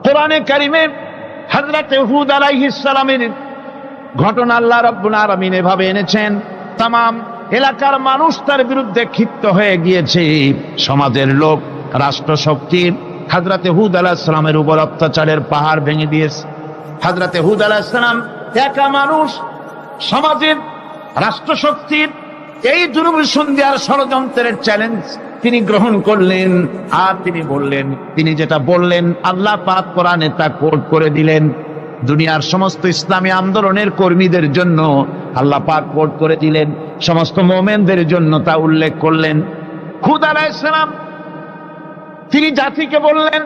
কোরআনে কারিমে হযরত হুদ আলাইহিস সালামের ঘটনা আল্লাহ রাব্বুল আলামিন এভাবে এনেছেন, তামাম এলাকার মানুষ তার বিরুদ্ধে ক্ষিপ্ত হয়ে গিয়েছে। সমাজের লোক, রাষ্ট্রশক্তি হযরত হুদ আলাইহিস সালামের উপর অত্যাচারের পাহাড় ভেঙে দিয়েছে। হযরত হুদ আলাইহিস সালাম একা মানুষ, সমাজের রাষ্ট্রশক্তির এই দুর্বিসন্ধির ষড়যন্ত্রের চ্যালেঞ্জ তিনি গ্রহণ করলেন। আর তিনি বললেন, তিনি যেটা বললেন আল্লাহ পাক কোরআনে তা কোট করে দিলেন। দুনিয়ার সমস্ত ইসলামী আন্দোলনের কর্মীদের জন্য আল্লাহ পাক কোট করে দিলেন, সমস্ত মুমিনদের জন্য তা উল্লেখ করলেন। হুদ আলাইহিস সালাম তিনি জাতিকে বললেন,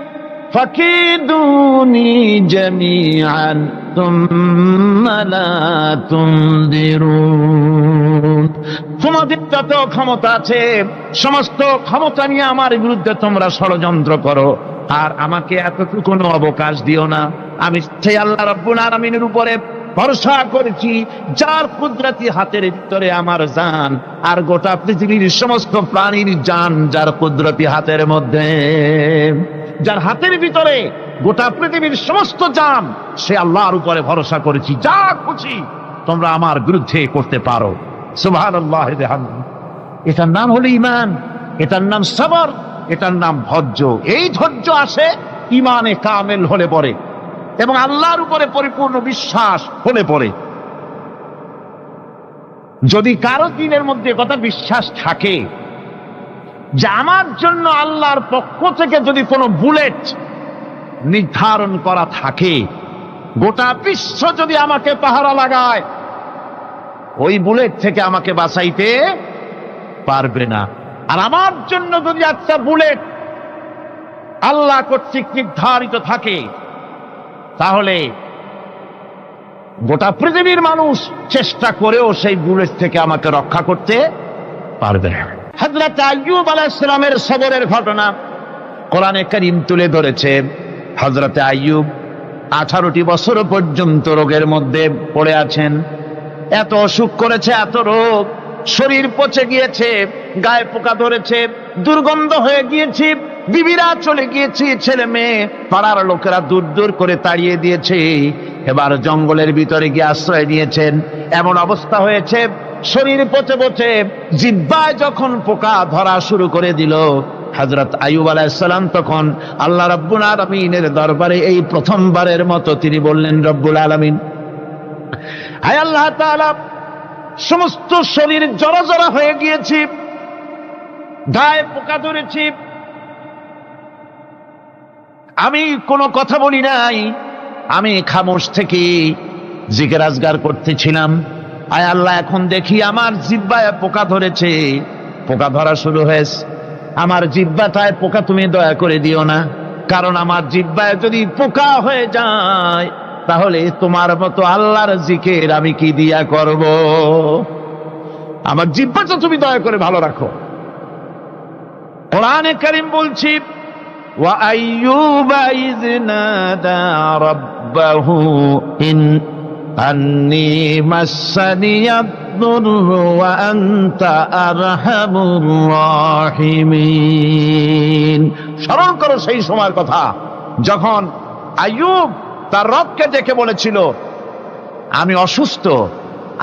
ফাকিদুনি জামিআন তুম্মা লা তুনদিরুন। তোমাদের যত ক্ষমতা আছে সমস্ত ক্ষমতা নিয়ে আমার বিরুদ্ধে তোমরা ষড়যন্ত্র করো, আর আমাকে এতটুকু অবকাশ দিও না। আমি সেই আল্লাহ রাব্বুল আলামিনের উপরে ভরসা করেছি, যার কুদরতি হাতের ভিতরে আমার জান, আর গোটা পৃথিবীর সমস্ত প্রাণীর জান যার কুদরতি হাতের মধ্যে, যার হাতের ভিতরে গোটা পৃথিবীর সমস্ত জান, সে আল্লাহর উপরে ভরসা করেছি, যা খুশি তোমরা আমার বিরুদ্ধে করতে পারো। সুবহানাল্লাহ। এটার নাম হলো ঈমান, এটার নাম সবর, এটার নাম ধৈর্য। এই ধৈর্য আসে ঈমানে কামেল হলে পরে এবং আল্লাহর উপরে পরিপূর্ণ বিশ্বাস হলে পরে। যদি কারো দিনের মধ্যে কথা বিশ্বাস থাকে যে আমার জন্য আল্লাহর পক্ষ থেকে যদি কোনো বুলেট নির্ধারণ করা থাকে, গোটা বিশ্ব যদি আমাকে পাহারা লাগায়, ওই বুলেট থেকে আমাকে বাঁচাইতে পারবে না। আর আমার জন্য যদি একটা বুলেট আল্লাহ কর্তৃক নির্ধারিত থাকে, তাহলে গোটা পৃথিবীর মানুষ চেষ্টা করেও সেই বুলেট থেকে আমাকে রক্ষা করতে পারবে না। হযরত আইয়ুব আলাইহিস সালামের সবরের ঘটনা কোরআনে কারীম তুলে ধরেছে। হযরত আইয়ুব 18টি বছর পর্যন্ত রোগের মধ্যে পড়ে আছেন। এত অসুখ করেছে, এত রোগ, শরীর পচে গিয়েছে, গায়ে পোকা ধরেছে, দুর্গন্ধ হয়ে গিয়েছে, বিবিরা চলে গিয়েছে, ছেলে মেয়ে পাড়ার লোকেরা দূর দূর করে তাড়িয়ে দিয়েছে। এবার জঙ্গলের ভিতরে গিয়ে আশ্রয় নিয়েছেন। এমন অবস্থা হয়েছে, শরীর পচে পচে জিহ্বায় যখন পোকা ধরা শুরু করে দিল, হযরত আইয়ুব আলাইহিস সালাম তখন আল্লাহ রাব্বুল আলামিনের দরবারে এই প্রথমবারের মতো তিনি বললেন, রব্বুল আলামিন, হায় আল্লাহ তাআলা, সমস্ত শরীর জড়া জড়া হয়ে গিয়েছে, গায়ে পোকা ধরেছে, আমি কোনো কথা বলি নাই, আমি খামোশ থেকে জিকির আজগার করতেছিলাম। আয় আল্লাহ, এখন দেখি আমার জিহ্বায় পোকা ধরেছে, পোকা ধরা শুরু হয়েছে। আমার জিহ্বাটায় পোকা তুমি দয়া করে দিও না, কারণ আমার জিহ্বায় যদি পোকা হয়ে যায় তাহলে তোমার মতো আল্লাহর জিকির আমি কি দিয়া করব? আমার জিহ্বাটা তুমি দয়া করে ভালো রাখো। কোরআনে কারীম বলছি, ওয়া আইয়ুবা ইয নাদা রাব্বাহু আন্নী মাসসানিয়াদ দুররু ওয়া আনতা আরহামুর রাহিমিন। স্মরণ করো সেই সময়ের কথা যখন আইয়ুব তার রবকে ডেকে বলেছিল, আমি অসুস্থ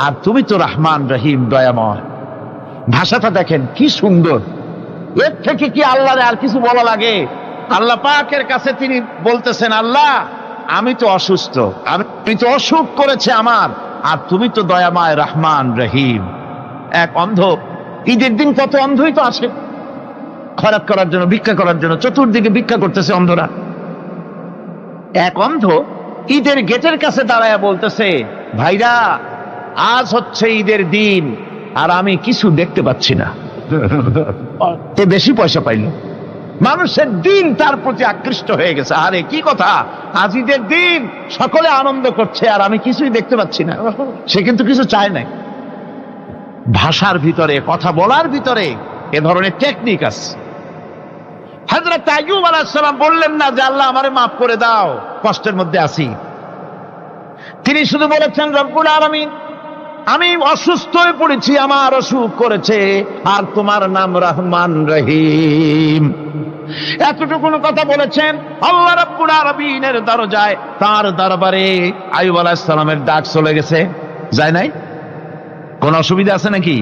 আর তুমি তো রহমান রহিম, দয়াময়। ভাষাটা দেখেন কি সুন্দর। এর থেকে কি আল্লাহর আর কিছু বলা লাগে? আল্লাহ পাকের কাছে তিনি বলতেছেন, আল্লাহ আমি তো অসুস্থ, আমি তো অসুখ করেছে আমার, আর তুমি তো দয়াময় রহমান রহিম। এক অন্ধ, ঈদের দিন কত অন্ধই তো আসে খয়রাত করার জন্য, ভিক্ষা করার জন্য, চতুর্দিকে ভিক্ষা করতেছে অন্ধরা। এক অন্ধ ঈদের গেটের কাছে দাঁড়ায় বলতেছে, ভাইরা আজ হচ্ছে ঈদের দিন আর আমি কিছু দেখতে পাচ্ছি না। বেশি পয়সা পাইল, মানুষের দিন তার প্রতি আকৃষ্ট হয়ে গেছে। আরে কি কথা, আজ ঈদের দিন, সকলে আনন্দ করছে আর আমি কিছুই দেখতে পাচ্ছি না। সে কিন্তু কিছু চায় নাই। ভাষার ভিতরে, কথা বলার ভিতরে এ ধরনের টেকনিক আছে। হযরত আইয়ুব আলাইহিস সালাম বললেন না যে আল্লাহ আমারে মাফ করে দাও, কষ্টের মধ্যে আছি। তিনি শুধু বলেছেন, রব্বুল আলামিন, আমি অসুস্থ হয়ে পড়েছি, আমার অসুখ করেছে, আর তোমার নাম রহমান রহিম। এতটুকুন কথা বলেছেন। আল্লাহ রাব্বুল আলামিনের দরজায়, তার দরবারে আইয়ুব আলাইহিস সালামের ডাক চলে গেছে। যায় নাই? কোন অসুবিধা আছে নাকি?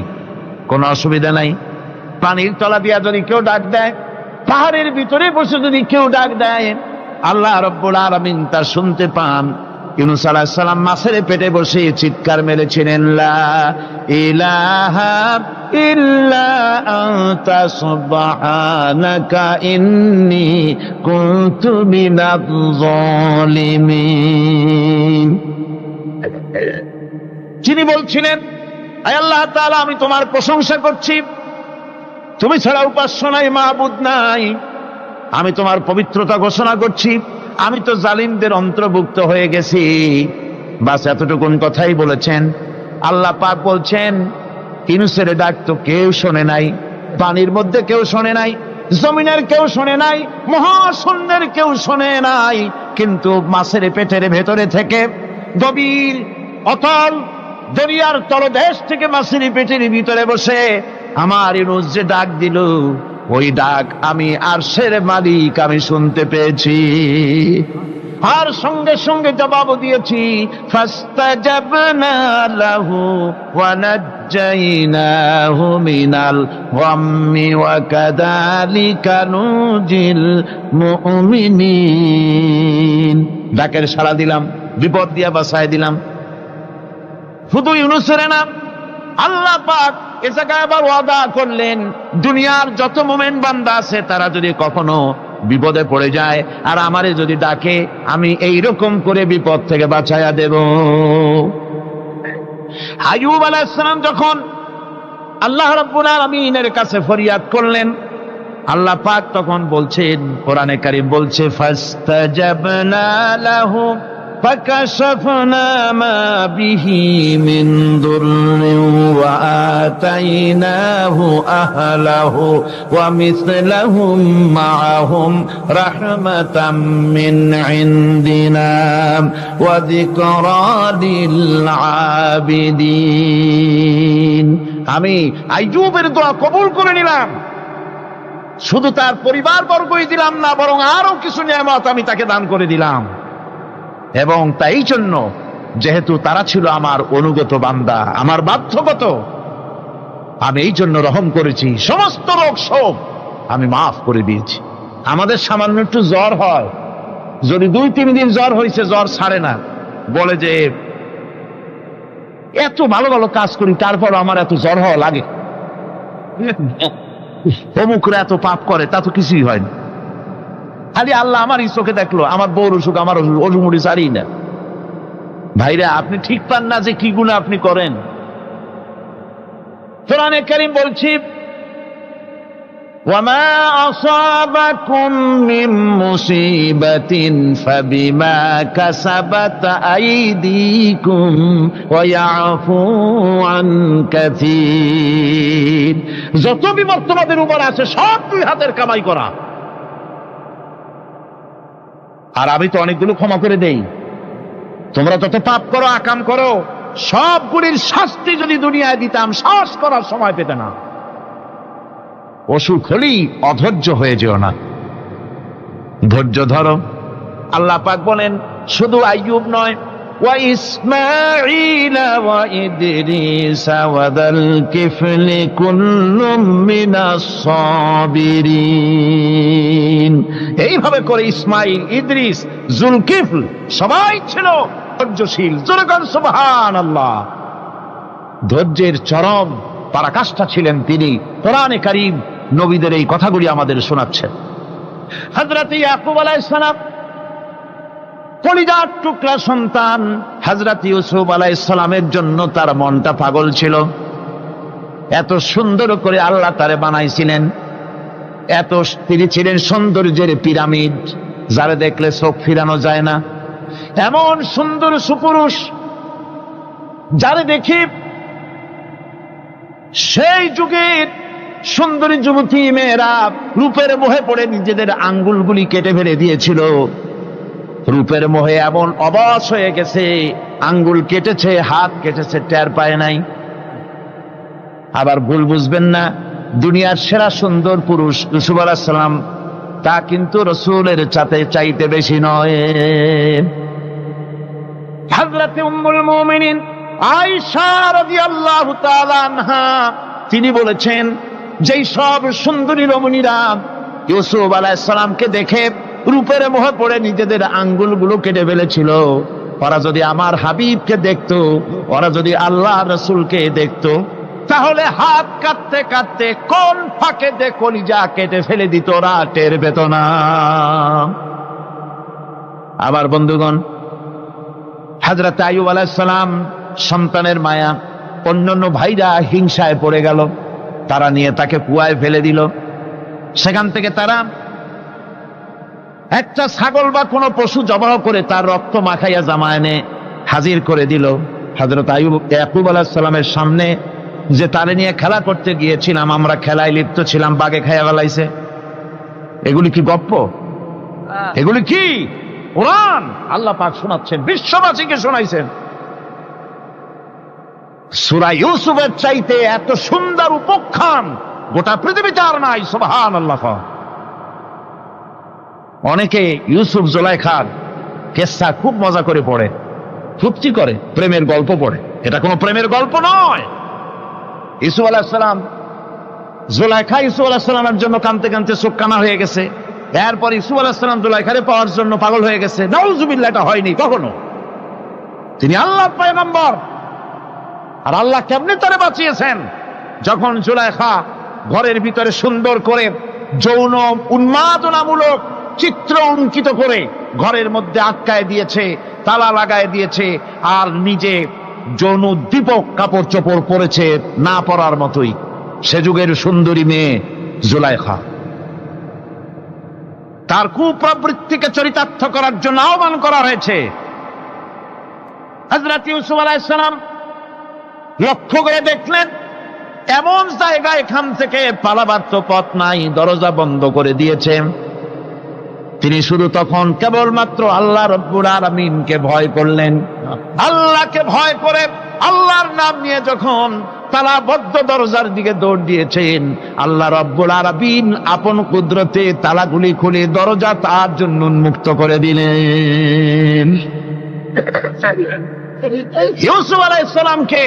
কোন অসুবিধা নাই। পানির তলা দিয়া যদি কেউ ডাক দেয়, পাহাড়ের ভিতরে বসে যদি কেউ ডাক দেয়, আল্লাহ রাব্বুল আলামিন তা শুনতে পান। ইউনূস আলাইহিস সালাম মাছের পেটে বসে চিৎকার মেরেছিলেন, লা ইলাহা ইল্লা আনতা সুবহানাকা ইন্নী কুনতু মিনাজ জালিমিন। যিনি বলছিলেন, আয় আল্লাহ তাআলা, আমি তোমার প্রশংসা করছি, তুমি ছাড়া উপাস্য নাই, মাবুদ নাই। আমি তোমার পবিত্রতা ঘোষণা করছি, আমি তো জালিমদের অন্তর্ভুক্ত হয়ে গেছি। বাস এতটুকুন কথাই বলেছেন। আল্লাহ পাক বলছেন, ইউনূসের ডাক তো কেউ শোনে নাই, পানির মধ্যে কেউ শোনে নাই, জমিনের কেউ শোনে নাই, মহাশূন্যের কেউ শোনে নাই, কিন্তু মাছের পেটের ভেতরে থেকে গভীর অতল দরিয়ার তলদেশ থেকে মাছের পেটের ভিতরে বসে আমার ইউনূস যে ডাক দিল, ওই ডাক আমি আরশের মালিক আমি শুনতে পেয়েছি, আর সঙ্গে সঙ্গে জবাব দিয়েছি। ফাস্তাজাবনা লাহু ওয়া নাজ্জাইনাহু মিনাল গাম্মি ওয়া কাযালিকা নুজিল মুমিনিন। ডাকের সাড়া দিলাম, বিপদ দিয়া বাঁচায় দিলাম। শুধু ইউনূসের না, আল্লাহ পাক এ জায়গায় আবার ওয়াদা করলেন, দুনিয়ার যত মুমিন বান্দা আছে তারা যদি কখনো বিপদে পড়ে যায় আর আমারে যদি ডাকে, আমি এইরকম করে বিপদ থেকে বাঁচায়া দেব। আইয়ুব আলাইহিস সালাম যখন আল্লাহ রাব্বুল আলামিনের কাছে ফরিয়াদ করলেন, আল্লাহ পাক তখন বলছেন, কোরআনে কারীম বলছে, ফাস্তাজাবনা লাহু ফাকাশাফনা মা বিহি মিন দুররিন ওয়া আতাইনাহু আহলাহু ওয়া মিসলাহুম মাআহুম রাহমাতাম মিন ইনদিনা ওয়া যিকরা লিল আবিদিন। আমি আইয়ুবের দোয়া কবুল করে নিলাম। শুধু তার পরিবার বর্গই দিলাম না, বরং আরো কিছু নিয়ামত আমি তাকে দান করে দিলাম। এবং তাই জন্য, যেহেতু তারা ছিল আমার অনুগত বান্দা, আমার বাধ্যগত, আমি এই জন্য রহম করেছি, সমস্ত রোগ শোক আমি মাফ করে দিয়েছি। আমাদের সামান্য একটু জ্বর হয়, যদি 2-3 দিন জ্বর হয়েছে, জ্বর ছাড়ে না, বলে যে এত ভালো ভালো কাজ করি তারপর আমার এত জ্বর হওয়া লাগে, অমুকরা এত পাপ করে, তা তো কিছুই হয় না। খালি আল্লাহ আমার এই চোখে দেখলো, আমার বউর অসুখ, আমার অজুমুড়ি ছাড়ি না। ভাইরা, আপনি ঠিক পান না যে কি গুনাহ আপনি করেন। কোরআনে কারীম বলছি, ওয়ামা আসাবাকুম মিন মুসিবাতিন ফাবিমা কাসাবাত আইদিকুম ওয়া ইয়াফু আন কাসীর। যত বিপদ তোমাদের উপর আছে সব দুই হাতের কামাই করা, আর আমি তো অনেকগুলো ক্ষমা করে দেই। তোমরা যত পাপ করো, আকাম করো, সবগুলির শাস্তি যদি দুনিয়ায় দিতাম, শ্বাস করার সময় পেতে না। অসুখ হলেই অধৈর্য হয়ে যেও না, ধৈর্য ধরো। আল্লাহ পাক বলেন, শুধু আইয়ুব নয়, ওয়া ইসমাঈলা ওয়া ইদরিসা ওয়া যাল কিফলি কুল্লুম মিনাস সাবিরিন। এইভাবে করে ইসমাঈল, ইদ্রিস, জুলকিফল সবাই ছিল ধৈর্যশীল। জোরে বলেন সুবহানাল্লাহ। ধৈর্যের চরম পরাকাষ্ঠা ছিলেন তিনি। কোরআনে কারীম নবীদের এই কথাগুলি আমাদের শোনাচ্ছেন। হযরত ইয়াকুব আলাইহিস সালাম কলিজার টুকরা সন্তান হযরত ইউসুফ আলাইহিস সালামের জন্য তার মনটা পাগল ছিল। এত সুন্দর করে আল্লাহ তারে বানাইছিলেন, এত তিনি ছিলেন সৌন্দর্যের পিরামিড, যারে দেখলে চোখ ফিরানো যায় না। এমন সুন্দর সুপুরুষ, যারে দেখি সেই যুগের সুন্দরী যুবতী মেয়েরা রূপের মোহে পড়ে নিজেদের আঙ্গুলগুলি কেটে ফেলে দিয়েছিল। রূপের মোহে এমন অবশ হয়ে গেছে, আঙ্গুল কেটেছে, হাত কেটেছে, টের পায় নাই। আবার ভুল বুঝবেন না, দুনিয়ার সেরা সুন্দর পুরুষ ইউসুফ আলাইহিস সালাম তা কিন্তু রাসূলের চাইতে বেশি নয়। হযরত উম্মুল মুমিনিন আয়েশা রাদিয়াল্লাহু তাআলা আনহা তিনি বলেছেন, যেই সব সুন্দরী রমণীরা ইউসুফ আলাইহিস সালামকে দেখে রূপের মোহে পড়ে নিজেদের আঙ্গুলগুলো কেটে ফেলেছিল, ওরা যদি আমার হাবিবকে দেখতো, ওরা যদি আল্লাহ রাসূলকে দেখতো, তাহলে হাত কাটতে কাটতে কোন ফাঁকে দিয়ে কলিজা কেটে ফেলে দিত, ওরা টের পেত না। আবার বন্ধুগণ, হযরত আইয়ুব আলাইহিস সালাম সন্তানের মায়া, অন্যান্য ভাইরা হিংসায় পড়ে গেল, তারা নিয়ে তাকে কুয়ায় ফেলে দিল। সেখান থেকে তারা একটা ছাগল বা কোনো পশু জবাহ করে তার রক্ত মাখাইয়া জামা এনে হাজির করে দিল হযরত ইয়াকুব আলাইহিস সালামের সামনে, যে তারে নিয়ে খেলা করতে গিয়েছিলাম, আমরা খেলায় লিপ্ত ছিলাম, বাগে খাইয়া ফেলাইছে। এগুলি কি গপ্প? এগুলি কি কোরআন? আল্লাহ পাক শোনাচ্ছেন, বিশ্ববাসীকে শোনাইছেন। সূরা ইউসুফের চাইতে এত সুন্দর উপাখ্যান গোটা পৃথিবীতে আর নাই। সুবহানাল্লাহ। অনেকে ইউসুফ জুলাইখার কেসা খুব মজা করে পড়ে, ফুর্তি করে, প্রেমের গল্প পড়ে। এটা কোনো প্রেমের গল্প নয়। ইউসুফ আলাইহিস সালাম, জুলাইখা ইউসুফ আলাইহিস সালামের জন্য কাঁদতে কাঁদতে চোখ কানা হয়ে গেছে। এরপর ইউসুফ আলাইহিস সালাম জুলাইখারে পাওয়ার জন্য পাগল হয়ে গেছে। নাউজুবিল্লাহ, এটা হয়নি কখনো। তিনি আল্লাহর পয়গম্বর, আর আল্লাহ কেমনে তারে বাঁচিয়েছেন? যখন জুলাইখা ঘরের ভিতরে সুন্দর করে যৌন উন্মাদনামূলক চিত্র অঙ্কিত করে ঘরের মধ্যে আটকায় দিয়েছে, তালা লাগায় দিয়েছে, আর নিজে যৌন উদ্দীপক কাপড় চোপড় পরেছে না পরার মতোই। সে যুগের সুন্দরী মেয়ে জুলাইখা। তার কুপ্রবৃত্তিকে চরিতার্থ করার জন্য আহ্বান করা হয়েছে। হযরত ইউসুফ আলাইহিস সালাম লক্ষ্য করে দেখলেন, এমন জায়গা, এখান থেকে পালাবার তো পথ নাই, দরজা বন্ধ করে দিয়েছে। তিনি শুধু তখন কেবলমাত্র আল্লাহ রব্বুল আলামিনকে ভয় করলেন। আল্লাহকে ভয় করে আল্লাহর নাম নিয়ে যখন তালাবদ্ধ দরজার দিকে দৌড় দিয়েছেন, আল্লাহ রব্বুল আলামিন আপন কুদরতে তালাগুলি খুলে দরজা তার জন্য উন্মুক্ত করে দিলেন। ইউসুফ আলাইহিস সালামকে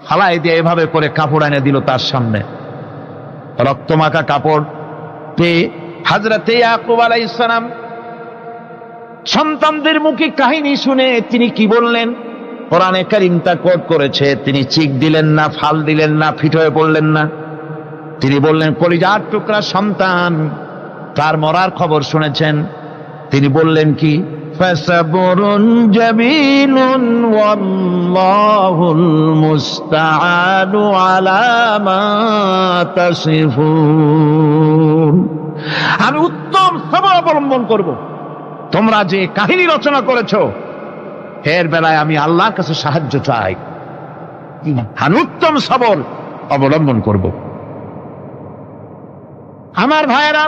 ফালাই দিয়ে এভাবে করে কাপড় এনে দিল তার সামনে, রক্তমাখা কাপড় পেয়ে হযরত ইয়াকুব আলাইহিস সালাম সন্তানদের মুখে কাহিনী শুনে তিনি কি বললেন? কোরআনে কারীম তা কোট করেছে। তিনি চিক দিলেন না, ফাল দিলেন না, ফিট হয়ে পড়লেন না। তিনি বললেন, কলিজার টুকরা সন্তান, তার মরার খবর শুনেছেন। তিনি বললেন কি? ফাসাবরুন জামিলুন ওয়াল্লাহুল মুস্তাআনু আলা মা তাসিফুন। আমি উত্তম সবর অবলম্বন করব। তোমরা যে কাহিনী রচনা করেছো এর বেলায় আমি আল্লাহর কাছে সাহায্য চাই। আমি উত্তম সবর অবলম্বন করব। আমার ভাইয়েরা,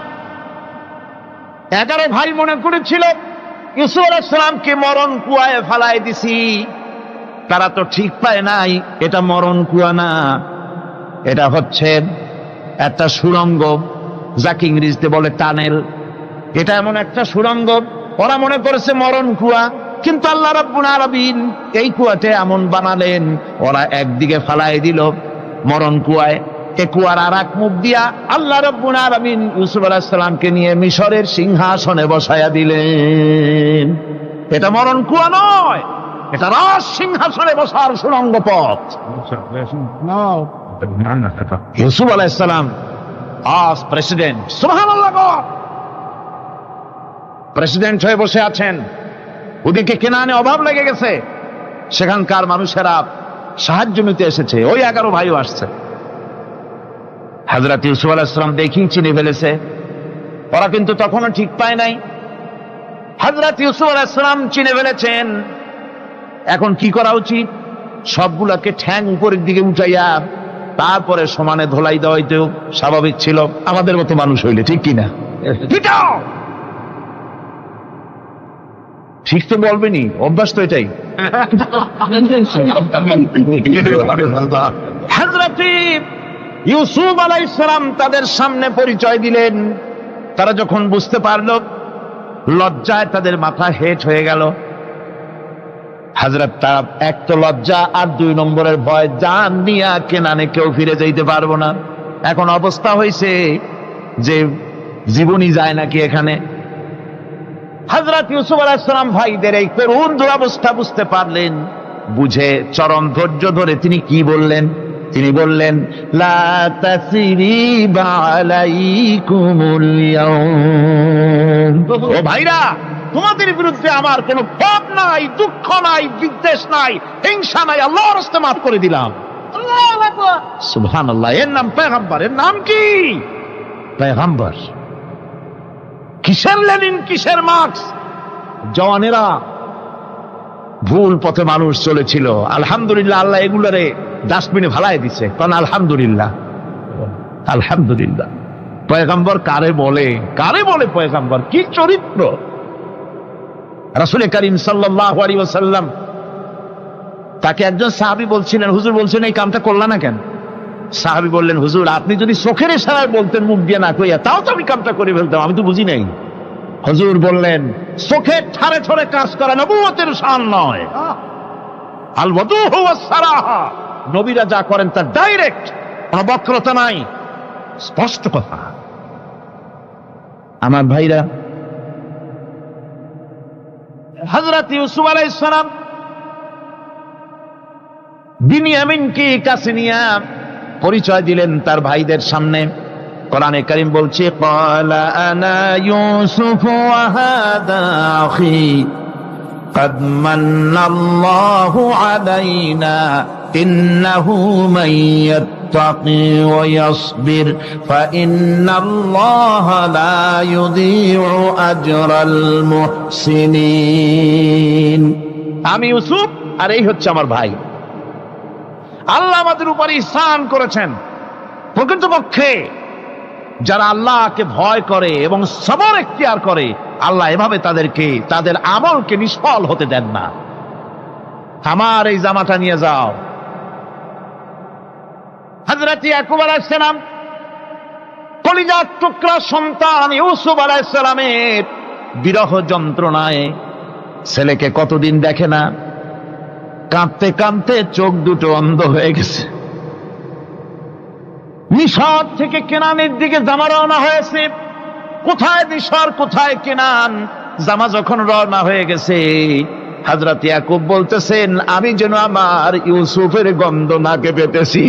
11 ভাই মনে করেছিল ইউসুফ আলাইহিস সালামকে মরণ কুয়ায় ফালায় দিছি। তারা তো ঠিক পায় নাই, এটা মরণ কুয়া না, এটা হচ্ছে একটা সুড়ঙ্গ, যাকে ইংরেজিতে বলে টানেল। এটা এমন একটা সুড়ঙ্গ, ওরা মনে করেছে মরণ কুয়া, কিন্তু আল্লাহ রাব্বুল আলামিন এই কুয়াতে এমন বানালেন, ওরা একদিকে ফালায় দিল মরণ কুয়ায়, এ কুয়ার আর এক মুখ দিয়া আল্লাহ রাব্বুল আলামিন ইউসুফ আলাইহিস সালামকে নিয়ে মিশরের সিংহাসনে বসায়া দিলেন। এটা মরণ কুয়া নয়, এটা রাজ সিংহাসনে বসার সুড়ঙ্গ পথ। ইউসুফ আলাইহিস সালাম আজ প্রেসিডেন্ট, সুবহানাল্লাহ, প্রেসিডেন্ট হয়ে বসে আছেন। ওদিকে কেনানে অভাব লেগে গেছে, সেখানকার মানুষেরা সাহায্য নিতে এসেছে। ওই 11 ভাইও আসছে। হযরত ইউসুফ আলাইহিস সালাম দেখি চিনে ফেলেছে, ওরা কিন্তু তখনও ঠিক পায় নাই। হযরত ইউসুফ আলাইহিস সালাম চিনে ফেলেছেন। এখন কি করা উচিত? সবগুলাকে ঠ্যাং উপরের দিকে উঠাইয়া তারপরে সমানে ধোলাই দেওয়াই তো স্বাভাবিক ছিল, আমাদের মতো মানুষ হইলে, ঠিক কিনা? ঠিক তো বলবেনি, অভ্যাস তো এটাই। হযরত ইউসুফ আলাইহিস সালাম তাদের সামনে পরিচয় দিলেন। তারা যখন বুঝতে পারল, লজ্জায় তাদের মাথা হেট হয়ে গেল। হযরত তারা এক তো লজ্জা, আর 2 নম্বরের ভয়, জান নিয়া কেনানে কেউ ফিরে যাইতে পারবো না। এখন অবস্থা হয়েছে যে জীবনই যায় নাকি এখানে। হযরত ইউসুফ আলাইহিস সালাম ভাইদের এই করুণ দুরবস্থা বুঝতে পারলেন। বুঝে চরম ধৈর্য ধরে তিনি কি বললেন? তিনি বললেন, লা তাসরিবা আলাইকুমুল ইয়াউম। ও ভাইরা, তোমাদের বিরুদ্ধে আমার কোনো পাপ নাই, দুঃখ নাই, বিদ্বেষ নাই, হিংসা নাই, আল্লাহর রাস্তে মাফ করে দিলাম। আল্লাহু আকবার, সুবহানাল্লাহ। এর নাম পয়গম্বর। এর নাম কি? পয়গম্বর। কিসের লেনিন, কিসের মার্কস? জওয়ানেরা, ভুল পথে মানুষ চলেছিল। আলহামদুলিল্লাহ, আল্লাহ এগুলারে ডাস্টবিনে ভালাই দিছে। কারণ আলহামদুলিল্লাহ, আলহামদুলিল্লাহ। পয়গম্বর কারে বলে? কারে বলে পয়গম্বর? কি চরিত্র! রাসূল করিম সাল্লাল্লাহু আলাইহি ওয়াসাল্লাম, তাকে একজন সাহাবী বলছিলেন, হুজুর বলছেন এই কামটা করলা না কেন? সাহাবী বললেন, হুজুর আপনি যদি চোখের ইশারায় বলতেন, মুখ দিয়ে না কইয়া, তাও তো আমি কামটা করে ফেলতাম, আমি তো বুঝি নাই। হুজুর বললেন, চোখের ঠারে ঠারে কাজ করা নবুয়তের শান নয়। আল ওয়াদুহু ওয়াস সারাহা, নবীরা যা করেন তা ডাইরেক্ট, কোনো বক্রতা নাই, স্পষ্ট কথা। আমার ভাইরা, হযরত ইউসুফ আলাইহিস সালাম বিনিয়ামিনকে কাছে নিয়ে পরিচয় দিলেন তার ভাইদের সামনে। কোরআনে কারীম বলছে, ক্বালা আনা ইউসুফ ওয়া হাদা আখি قد من الله علينا إنه من يتقي ويصبر فإن الله لا يضيع أجر المحسنين। আমি ইউসুফ, আর এই হচ্ছে আমার ভাই। আল্লাহ আমাদের উপর ইহসান করেছেন। প্রকৃতপক্ষে যারা আল্লাহকে ভয় করে এবং সবর এখতিয়ার করে, আল্লাহ এভাবে তাদেরকে, তাদের আমলকে নিষ্ফল হতে দেন না। আমার এই জামাটা নিয়ে যাও। হযরত ইয়াকুব আলাইহিস সালাম, কলিজার টুকরা সন্তান ইউসুফ আলাইহিস সালামের বিরহ যন্ত্রণায় ছেলেকে কতদিন দেখে না, কাঁদতে কাঁদতে চোখ দুটো অন্ধ হয়ে গেছে। মিশর থেকে কেনানের দিকে জামা রওনা হয়েছে। কোথায় মিশর, কোথায় কেনান? জামা যখন রওনা হয়ে গেছে, হযরত ইয়াকুব বলতেছেন, আমি যেন আমার ইউসুফের গন্ধ নাকে পেতেছি।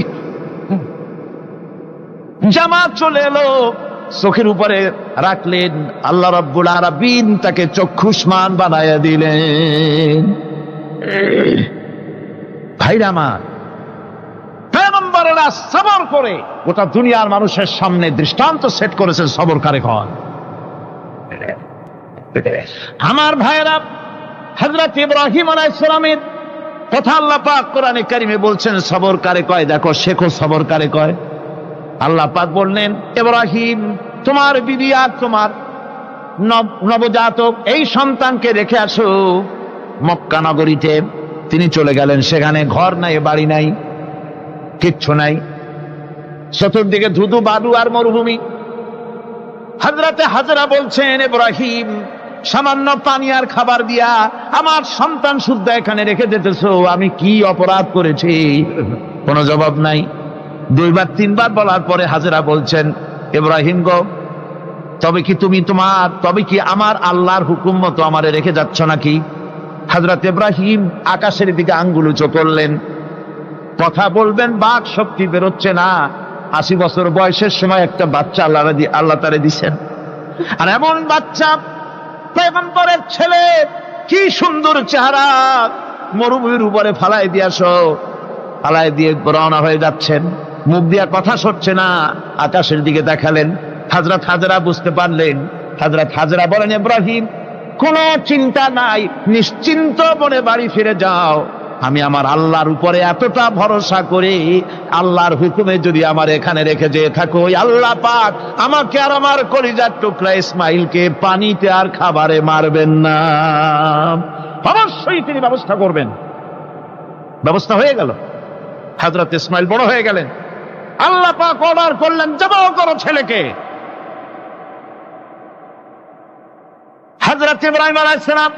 জামা চলে এলো, চোখের উপরে রাখলেন, আল্লাহ রাব্বুল আলামিন তাকে চক্ষুষ্মান বানায়া দিলেন। ভাইরা আমার, পয়গম্বরেরা সবর করে গোটা দুনিয়ার মানুষের সামনে দৃষ্টান্ত সেট করেছেন সবর কারে কন। আমার ভাইরা, হযরত ইব্রাহিম আলাইহিস সালামের কথা আল্লাহ পাক কোরআনে কারিমে বলছেন সবর কারে কয়। দেখো, শেখো সবর কারে কয়। আল্লাহ পাক বললেন, ইব্রাহিম, তোমার বিবি আর তোমার নবজাতক এই সন্তানকে রেখে আসো মক্কা নগরীতে। তিনি চলে গেলেন। সেখানে ঘর নাই, বাড়ি নাই, কিচ্ছু নাই, চতুর্দিকে ধুধু বালু আর মরুভূমি। হযরতে হাজরা বলছেন, ইব্রাহিম, সামান্য পানি আর খাবার দিয়া আমার সন্তান শুদ্ধ এখানে রেখে যেতেছো, আমি কি অপরাধ করেছি? কোনো জবাব নাই। 2 বার 3 বার বলার পরে হাজরা বলছেন, ইব্রাহিম গো, তবে কি আমার আল্লাহর হুকুম মতো আমারে রেখে যাচ্ছ নাকি? হযরত ইব্রাহিম আকাশের দিকে আঙ্গুল উঁচু করলেন। কথা বলবেন, বাক শক্তি বেরোচ্ছে না। 80 বছর বয়সের সময় একটা বাচ্চা আল্লাহ তারে দিছেন। আর এমন বাচ্চা, পয়গম্বরের ছেলে, কি সুন্দর চেহারা, মরুভূমির উপরে ফালাই দিয়ে রওনা হয়ে যাচ্ছেন। মুখ দিয়া কথা সরছে না, আকাশের দিকে দেখালেন। হযরত হাজরা বুঝতে পারলেন। হযরত হাজরা বলেন, ইব্রাহিম, কোনো চিন্তা নাই, নিশ্চিন্ত মনে বাড়ি ফিরে যাও। আমি আমার আল্লাহর উপরে এতটা ভরসা করি, আল্লাহর হুকুমে যদি আমার এখানে রেখে যেয়ে থাকো, আল্লাহ পাক আমাকে আর আমার কলিজার টুকরা ইসমাইলকে পানিতে আর খাবারে মারবেন না, অবশ্যই তিনি ব্যবস্থা করবেন। ব্যবস্থা হয়ে গেল। হযরত ইসমাইল বড় হয়ে গেলেন। আল্লাহ পাক অর্ডার করলেন জবাহ করো ছেলেকে। হযরত ইব্রাহিম আলাইহিস সালাম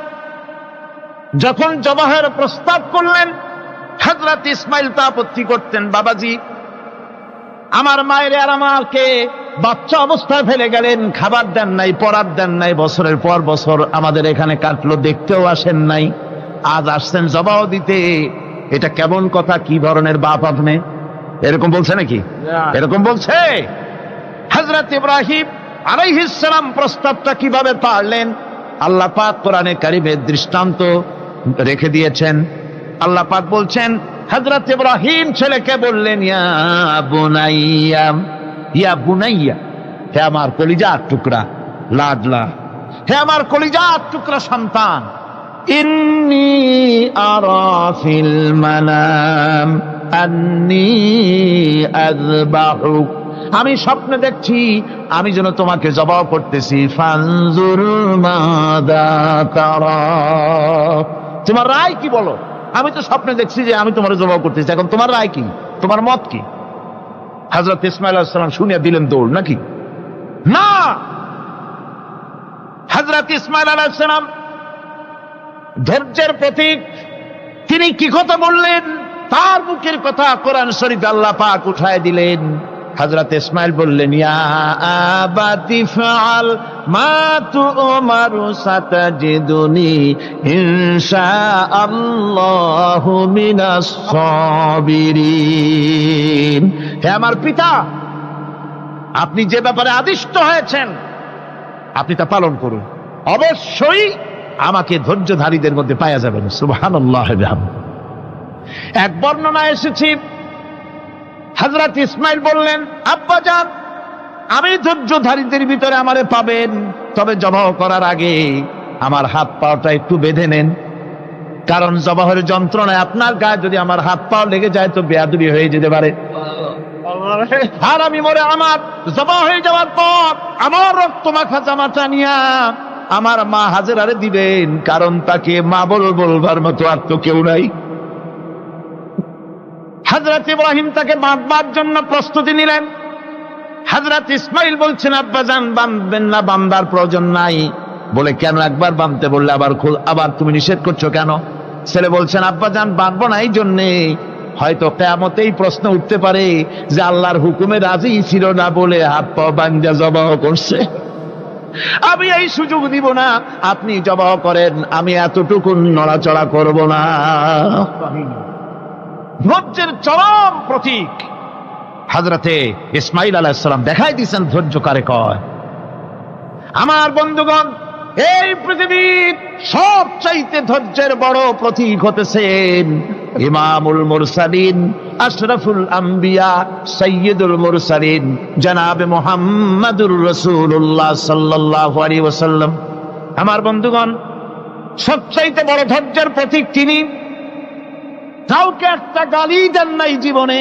যখন জবাহের প্রস্তাব করলেন, হযরত ইসমাইল তা আপত্তি করতেন, বাবাজি আমার মায়ের আর আমাকে বাচ্চা অবস্থায় ফেলে গেলেন, খাবার দেন নাই, পরার দেন নাই, বছরের পর বছর আমাদের এখানে কাটলো, দেখতেও আসেন নাই, আজ আসছেন জবাহ দিতে, এটা কেমন কথা, কি ধরনের বাপ আপনি? এরকম বলছে নাকি? এরকম বলছে। হযরত ইব্রাহিম আলাইহিস সালাম প্রস্তাবটা কিভাবে পারলেন? আল্লাহ পাক কোরআনে কারিমে দৃষ্টান্ত রেখে দিয়েছেন। আল্লাহ পাক বলছেন, হযরত ইব্রাহিম ছেলেকে বললেন, ইয়া বুনাইয়া, ইয়া বুনাইয়া, হে আমার কলিজার টুকরা, লাডলা, হে আমার কলিজার টুকরা সন্তান, ইন্নী আরা ফিল মানাম আন্নী আযবাহুক, আমি স্বপ্নে দেখছি আমি যেন তোমাকে জবাহ করতেছি, ফানজুর মাযা তারা, তোমার রায় কি বলো? আমি তো স্বপ্নে দেখছি যে আমি তোমার জবাহ করতেছি, এখন তোমার রায় কি, তোমার মত কি? হযরত ইসমাঈল আলাইহিস সালাম শুনিয়া দিলেন দৌড়, নাকি? না, হযরত ইসমাঈল আলাইহিস সালাম ধৈর্যের প্রতীক, তিনি কি কথা বললেন? তার মুখের কথা কোরআন শরীফে আল্লাহ পাক উঠায় দিলেন। হযরত ইসমাঈল বললেন, ইয়া আবাতি ফাআল মা তু'মারু সাতাজিদুনি ইনশাআল্লাহু মিনাস সাবিরিন, হে আমার পিতা, আপনি যে ব্যাপারে আদিষ্ট হয়েছেন আপনি তা পালন করুন, অবশ্যই আমাকে ধৈর্যধারীদের মধ্যে পাওয়া যাবেন। সুবহানাল্লাহ। এক বর্ণনা এসেছে, হযরত ইসমাঈল বললেন, আব্বাজান আমি ধৈর্যধারীদের ভিতরে আমারে পাবেন, তবে জবাহ করার আগে আমার হাত পাটা একটু বেঁধে নেন, কারণ জবাহের যন্ত্রণায় আপনার গায়ে যদি আমার হাত পা লেগে যায় তো বেয়াদবি হয়ে যেতে পারে, আর আমি মরে আমার জবাহ হয়ে যাওয়ার পর আমার রক্ত মাখা জামাটা নিয়া আমার মা হাজেরারে দিবেন, কারণ তাকে মা বলবার মতো আর তো কেউ নাই। হযরত ইব্রাহিম তাকে বাঁধবার জন্য প্রস্তুতি নিলেন। হযরত ইসমাঈল বলছেন, আব্বাজান বাঁধবেন না, বাঁধবার প্রয়োজন নাই। বলে কেন? একবার বাঁধতে বললে আবার তুমি নিষেধ করছো কেন? ছেলে বলছেন, আব্বাজান বাঁধবো না এই জন্যে, হয়তো কিয়ামতেই প্রশ্ন উঠতে পারে যে আল্লাহর হুকুমে রাজি ছিল না বলে হাত পা বাঁধা জবাহ করছে, আমি এই সুযোগ দিব না, আপনি জবাহ করেন, আমি এতটুকু নড়াচড়া করব না। ধৈর্যের চরম প্রতীক হযরতে ইসমাঈল আলাইহিস সালাম দেখাই দিয়েছেন ধৈর্য কারে কয়। আমার বন্ধুগণ, এই পৃথিবীর সবচাইতে ধৈর্যের বড় প্রতীক হতেছেন ইমামুল মুরসালিন, আশরাফুল আম্বিয়া, সাইয়্যিদুল মুরসালিন, জনাবে মুহাম্মাদুর রাসূলুল্লাহ সাল্লাল্লাহু আলাইহি ওয়াসাল্লাম। আমার বন্ধুগণ, সবচাইতে বড় ধৈর্যের প্রতীক তিনি। কাউকে একটা গালি দেন নাই জীবনে,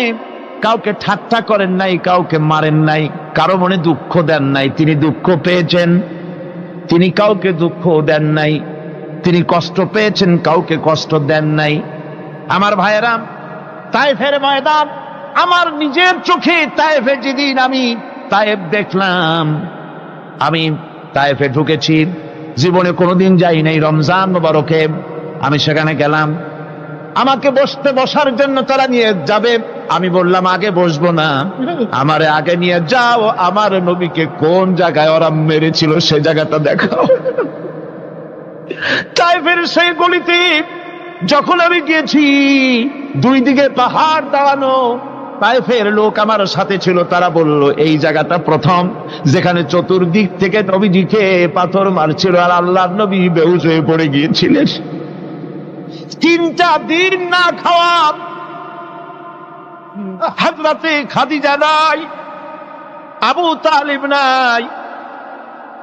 কাউকে ঠাট্টা করেন নাই, কাউকে মারেন নাই, কারো মনে দুঃখ দেন নাই, তিনি দুঃখ পেয়েছেন, তিনি কাউকে দুঃখ দেন নাই, তিনি কষ্ট পেয়েছেন, কাউকে কষ্ট দেন নাই। আমার ভাইয়েরা, তায়েফের ময়দান, আমার নিজের চোখে তায়েফে যেদিন আমি তায়েফ দেখলাম, আমি তায়েফে ঢুকেছি, জীবনে কোনোদিন যাই নাই, রমজান মোবারকে আমি সেখানে গেলাম, আমাকে বসার জন্য তারা নিয়ে যাবে, আমি বললাম আগে বসবো না, আমারে আগে নিয়ে যাও, আমার নবীকে কোন জায়গায় ওরা মেরেছিল সে জায়গাটা দেখাও। তায়েফের সেই গলিতে যখন আমি গিয়েছি, দুই দিকে পাহাড় দাঁড়ানো, তায়েফের লোক আমার সাথে ছিল, তারা বলল এই জায়গাটা প্রথম যেখানে চতুর্দিক থেকে নবীজিকে পাথর মারছিল আর আল্লাহর নবী বেহুশ হয়ে পড়ে গিয়েছিলেন। 3টা দিন না খাওয়া, হযরতে খাদিজা নাই, আবু তালিব নাই,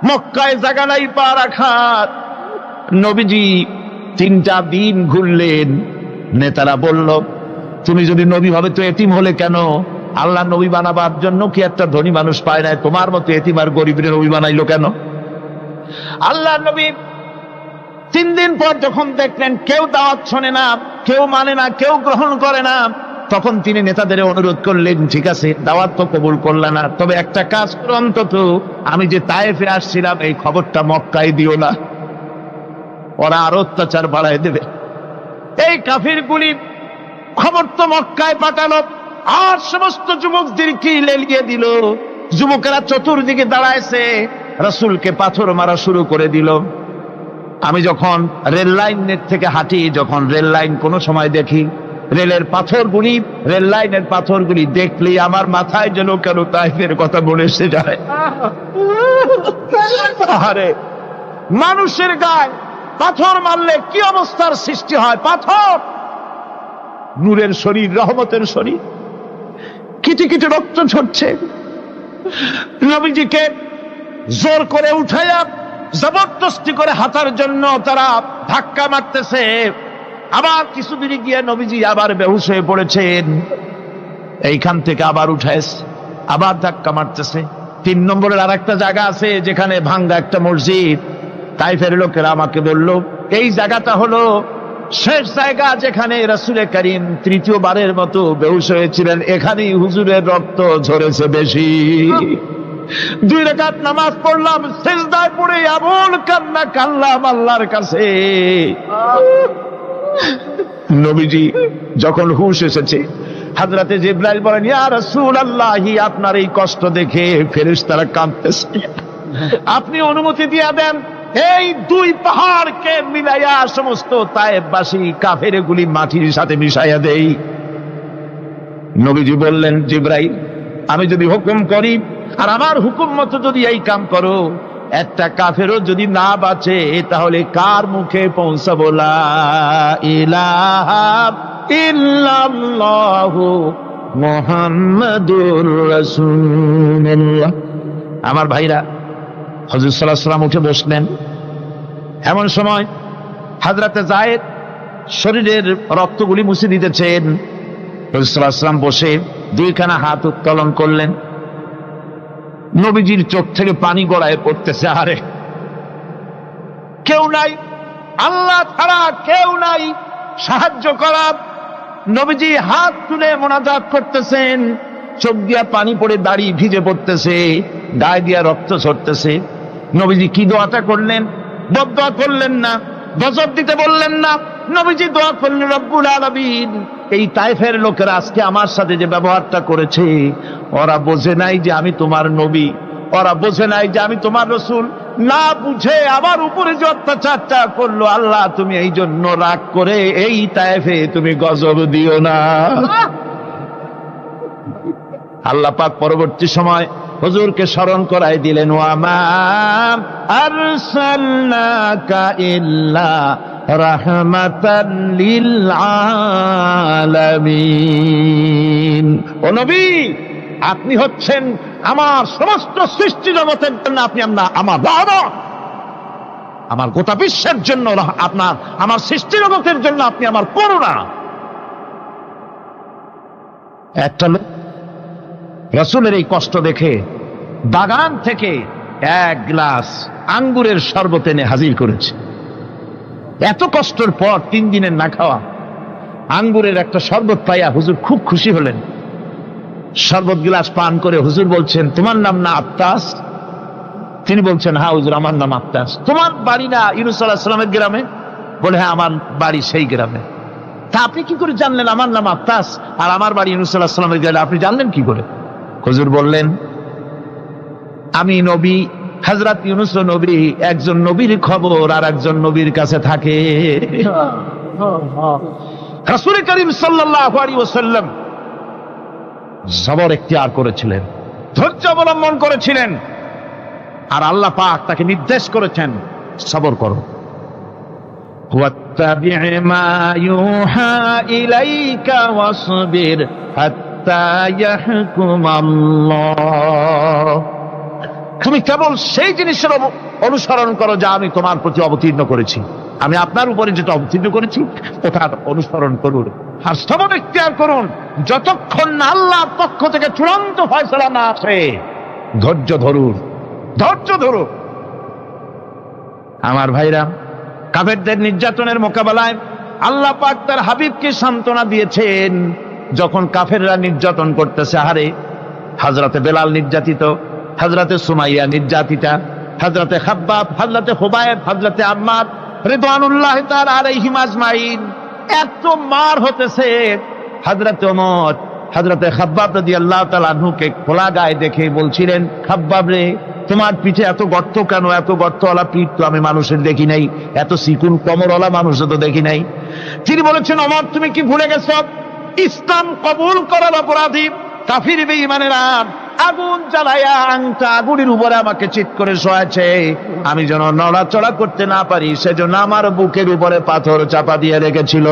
মক্কায় জায়গা নাই পা রাখার। নবীজি 3টা দিন ঘুরলেন। নেতারা বলল, তুমি যদি নবী হবে তো এতিম হলে কেন? আল্লাহ নবী বানাবার জন্য কি একটা ধনী মানুষ পায় না? তোমার মতো এতিম আর গরিবের নবী বানাইলো কেন? আল্লাহ নবী 3 দিন পর যখন দেখলেন কেউ দাওয়াত শোনে না, কেউ মানে না, কেউ গ্রহণ করে না, তখন তিনি নেতাদের অনুরোধ করলেন, ঠিক আছে দাওয়াত তো কবুল করলেন না, তবে একটা কাজ করো অন্তত, আমি যে তায়েফে আসছিলাম এই খবরটা মক্কায় দিও না, ওরা আরো অত্যাচার বাড়ায় দেবে। এই কাফিরগুলি খবর তো মক্কায় পাঠালো, আর সমস্ত যুবকদেরকে লেলিয়ে দিল। যুবকেরা চতুর্দিকে দাঁড়াইছে, রাসূলকে পাথর মারা শুরু করে দিল। আমি যখন রেল লাইনের থেকে হাঁটি, যখন রেল লাইন কোনো সময় দেখি, রেলের পাথরগুলি, রেল লাইনের পাথরগুলি দেখলেই আমার মাথায় যেন কেন তাইফের কথা মনে এসে যায়। আরে মানুষের গায়ে পাথর মারলে কি অবস্থার সৃষ্টি হয়! পাথর নূরের শরীর, রহমতের শরীর, কিটি কিটি রক্ত ঝরছে। নবীজিকে জোর করে উঠাইয়া জবরদস্তি করে হাঁটার জন্য তারা ধাক্কা মারতেছে। আবার কিছুদিন গিয়ে নবীজি আবার বেহুশ হয়ে পড়েছেন, এইখান থেকে আবার উঠাইছে, আবার ধাক্কা মারতেছে। 3 নম্বরের আর একটা জায়গা আছে যেখানে ভাঙ্গা একটা মসজিদ। তাইফের লোকেরা আমাকে বলল, এই জায়গাটা হলো শেষ জায়গা যেখানে রাসূল করিম তৃতীয়বারের মতো বেহুশ হয়েছিলেন, এখানেই হুজুরের রক্ত ঝরেছে বেশি। 2 রাকাত নামাজ পড়লাম, সিজদায় পড়ে এমন কান্না কাঁদলাম আল্লাহর কাছে। নবীজি যখন হুঁশ এসেছে, হযরতে জিবরাইল বলেন, ইয়া রাসূলুল্লাহ, আপনার এই কষ্ট দেখে ফেরেশতারা কাঁদতেছে, আপনি অনুমতি দিয়ে দেন এই 2 পাহাড়কে মিলাইয়া সমস্ত তায়েফবাসী কাফেরগুলি মাটির সাথে মিশাইয়া দেই। নবীজি বললেন, জিবরাইল, আমি যদি হুকুম করি আর আমার হুকুম মতো যদি এই কাম করো, একটা কাফেরও যদি না বাঁচে তাহলে কার মুখে পৌঁছাবো লা ইলাহা ইল্লাল্লাহু মুহাম্মাদুর রাসূলুল্লাহ। আমার ভাইরা, হযরত সাল্লাল্লাহু আলাইহি ওয়াসাল্লাম উঠে বসলেন। এমন সময় হযরতে যায়েদ শরীরের রক্তগুলি মুছে দিতেছেন। হযরত সাল্লাল্লাহু আলাইহি ওয়াসাল্লাম বসে 2খানা হাত উত্তোলন করলেন। নবীজির চোখ থেকে পানি গড়ায় পড়তেছে। আরে কেউ নাই, আল্লাহ ছাড়া কেউ নাই সাহায্য করার। নবীজি হাত তুলে মোনাজাত করতেছেন, চোখ দিয়া পানি পড়ে দাড়ি ভিজে পড়তেছে, গায়ে দিয়া রক্ত ঝরতেছে। নবীজি কি দোয়াটা করলেন? বদদোয়া করলেন না, গজব দিতে বললেন না। নবীজি দোয়া করলেন, রব্বুল আলামিন, এই তায়েফের লোকেরা আজকে আমার সাথে যে ব্যবহারটা করেছে, ওরা বোঝে নাই যে আমি তোমার নবী, ওরা বোঝে নাই যে আমি তোমার রাসূল, না বুঝে আমার উপরে যে অত্যাচারটা করলো, আল্লাহ তুমি এই জন্য রাগ করে এই তায়েফে তুমি গজব দিও না। আল্লাহ পাক পরবর্তী সময় হুজুরকে স্মরণ করাই দিলেন, ওয়া মা আরসালনাকা ইল্লা রাহমাতাল লিল আলামিন। ও নবী, আপনি হচ্ছেন আমার সমস্ত সৃষ্টি জগতের জন্য, আপনি আমার রহমত, আমার গোটা বিশ্বের জন্য আপনার, আমার সৃষ্টি জগতের জন্য আপনি আমার করুণা। একটা লোক রাসূলের এই কষ্ট দেখে বাগান থেকে 1 গ্লাস আঙ্গুরের শরবত এনে হাজির করেছে। এত কষ্টের পর 3 দিনের না খাওয়া আঙ্গুরের একটা শরবত পাইয়া হুজুর খুব খুশি হলেন। শরবত গ্লাস পান করে হুজুর বলছেন, তোমার নাম না আত্তাস? তিনি বলছেন, হ্যাঁ হুজুর, আমার নাম আত্তাস। তোমার বাড়ি না ইউনূস আলাইহিস সালামের গ্রামে? বলে, হ্যাঁ আমার বাড়ি সেই গ্রামে। তা আপনি কি করে জানলেন আমার নাম আত্তাস আর আমার বাড়ি ইউনূস আলাইহিস সালামের গ্রামে? আপনি জানলেন কি করে? হুজুর বললেন, আমি নবী, হযরত ইউনূস নবী, একজন নবীর খবর আর একজন নবীর কাছে থাকে। রাসূল করিম সাল্লাল্লাহু আলাইহি ওয়াসাল্লাম সবর ইখতিয়ার করেছিলেন, ধৈর্য অবলম্বন করেছিলেন, আর আল্লাহ পাক তাকে নির্দেশ করেছেন, সবর করো। ওয়াত্তাবি' মা ইউহা ইলাইকা ওয়াসবির হাত্তা ইয়াহকুম আল্লাহ। তুমি কেবল সেই জিনিসের অনুসরণ করো যা আমি তোমার প্রতি অবতীর্ণ করেছি। আমি আপনার উপরে যেটা অবতীর্ণ করেছি ওটার অনুসরণ করুন, আর সবর ইখতিয়ার করুন যতক্ষণ না আল্লাহর পক্ষ থেকে চূড়ান্ত ফয়সালা না আসে। ধৈর্য ধরুন, ধৈর্য ধরুন। আমার ভাইরা, কাফেরদের নির্যাতনের মোকাবেলায় আল্লাহ পাক তার হাবিবকে সান্ত্বনা দিয়েছেন। যখন কাফেররা নির্যাতন করতেছে, হারে হযরতে বেলাল নির্যাতিত, হযরতে সুমাইয়া নির্যাতিতা, হযরতে খাব্বাব, হযরতে খুবাইব, হযরতে আম্মার রিদওয়ানুল্লাহি তাআলা আলাইহিম আজমাইন, এত মার হতেছে। হযরতে ওমর হযরতে খাব্বাব রাদিয়াল্লাহু তাআলা আনহুকে খোলা গায়ে দেখে বলছিলেন, খাব্বাব রে, তোমার পিঠে এত গর্ত কেন? এত গর্তওয়ালা পিঠ তো আমি মানুষের দেখি নাই, এত চিকুন কোমরওয়ালা মানুষও তো দেখি নাই। তিনি বলেছেন, ওমর তুমি কি ভুলে গেছো? ইসলাম কবুল করার অপরাধী কাফির বেঈমানেরা আগুন জ্বালায়া আংটা আগুনের উপরে আমাকে চিৎ করে শোয়াছে, আমি যেন নড়াচড়া করতে না পারি সেজন্য আমার বুকের উপরে পাথর চাপা দিয়ে রেখেছিল।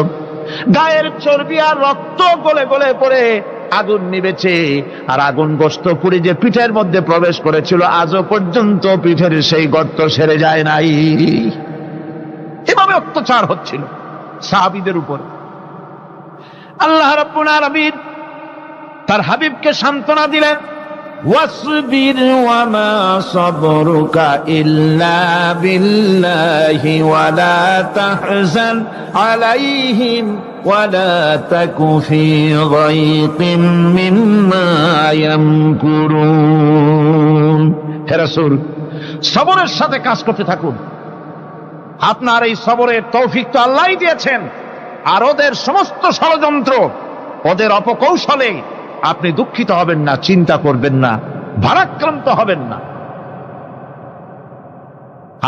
গায়ের চর্বি আর রক্ত গলে গলে পড়ে আগুন নিবেছে, আর আগুন গোস্ত পুড়ে যে পিঠের মধ্যে প্রবেশ করেছিল আজও পর্যন্ত পিঠের সেই গর্ত সেরে যায় নাই। এভাবে অত্যাচার হচ্ছিল সাহাবীদের উপর। আল্লাহ রাব্বুল আলামিন তার হাবিবকে সান্ত্বনা দিলেন, ওয়াসবির ওয়া মা সাবরুকা ইল্লা বিল্লাহি ওয়া লা তাহজান আলাইহিম ওয়া লা তাকু ফি যায়কিম মিম্মা ইয়ামকুরুন। হে রাসূল, সবরের সাথে কাজ করতে থাকুন। আপনার এই সবরের তৌফিক তো আল্লাহই দিয়েছেন, আর ওদের সমস্ত ষড়যন্ত্র, ওদের অপকৌশলে আপনি দুঃখিত হবেন না, চিন্তা করবেন না, ভারাক্রান্ত হবেন না,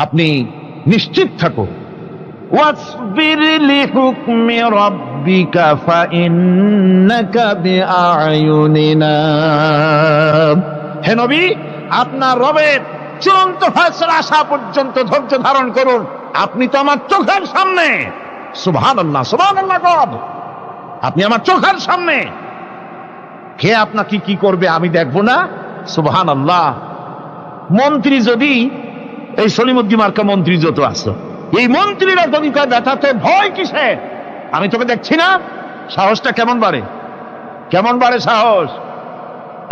আপনি নিশ্চিত থাকুন। ওয়াসবির লিহুকমি রাব্বিকা ফাইন্নাকা বিআয়ুনিনা। হে নবী, আপনার রবের চূড়ান্ত ফয়সালা আসা পর্যন্ত ধৈর্য ধারণ করুন, আপনি তো আমার চোখের সামনে। সুবহানাল্লাহ, সুবহানাল্লাহ, গড আপনি আমার চোখের সামনে, কে আপনাকে কি করবে আমি দেখবো না? সুবহানাল্লাহ। মন্ত্রী যদি, এই সলিমুদ্দিন মার্কা মন্ত্রী যত আছে, এই মন্ত্রীরা যদি কয় ব্যথাতে ভয় কিসে, আমি তোকে দেখছি না, সাহসটা কেমন বাড়ে, কেমন বাড়ে সাহস।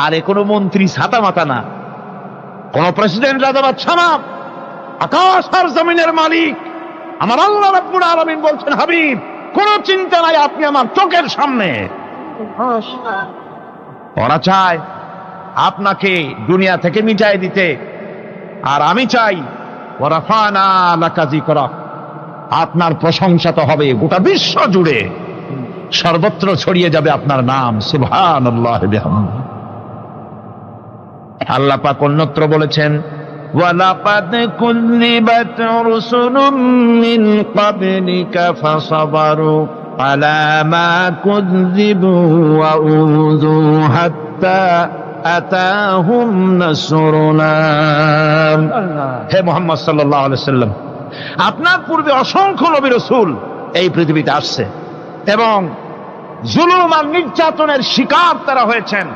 আরে কোনো মন্ত্রী ছাতা মাতা না, কোন প্রেসিডেন্ট রাজা বাদশা না, আকাশ আর জমিনের মালিক আমার আল্লাহ রাব্বুল আলামিন বলছেন, হাবিব কোন চিন্তা নাই, আপনি আমার চোখের সামনে। ওরা চায় আপনাকে দুনিয়া থেকে মিটাই দিতে, আর আমি চাই ওয়ারাফানা লাকা যিকরাক, আপনার প্রশংসা তো হবে গোটা বিশ্ব জুড়ে, সর্বত্র ছড়িয়ে যাবে আপনার নাম। সুবহানাল্লাহ বিহামদিহি। আল্লাহ পাক অন্যত্র বলেছেন, ওয়ালাকাদ কুযযিবাত রুসুলুম মিন ক্বাবলিকা ফাসাবারু আলা মা কুযযিবু ওয়া উযু হাত্তা আতাহুম নাসরুনা। হে মুহাম্মদ সাল্লাল্লাহু আলাইহি ওয়াসাল্লাম, আপনার পূর্বে অসংখ্য নবী রাসূল এই পৃথিবীতে আসছে এবং জুলুম আর নির্যাতনের শিকার তারা হয়েছেন,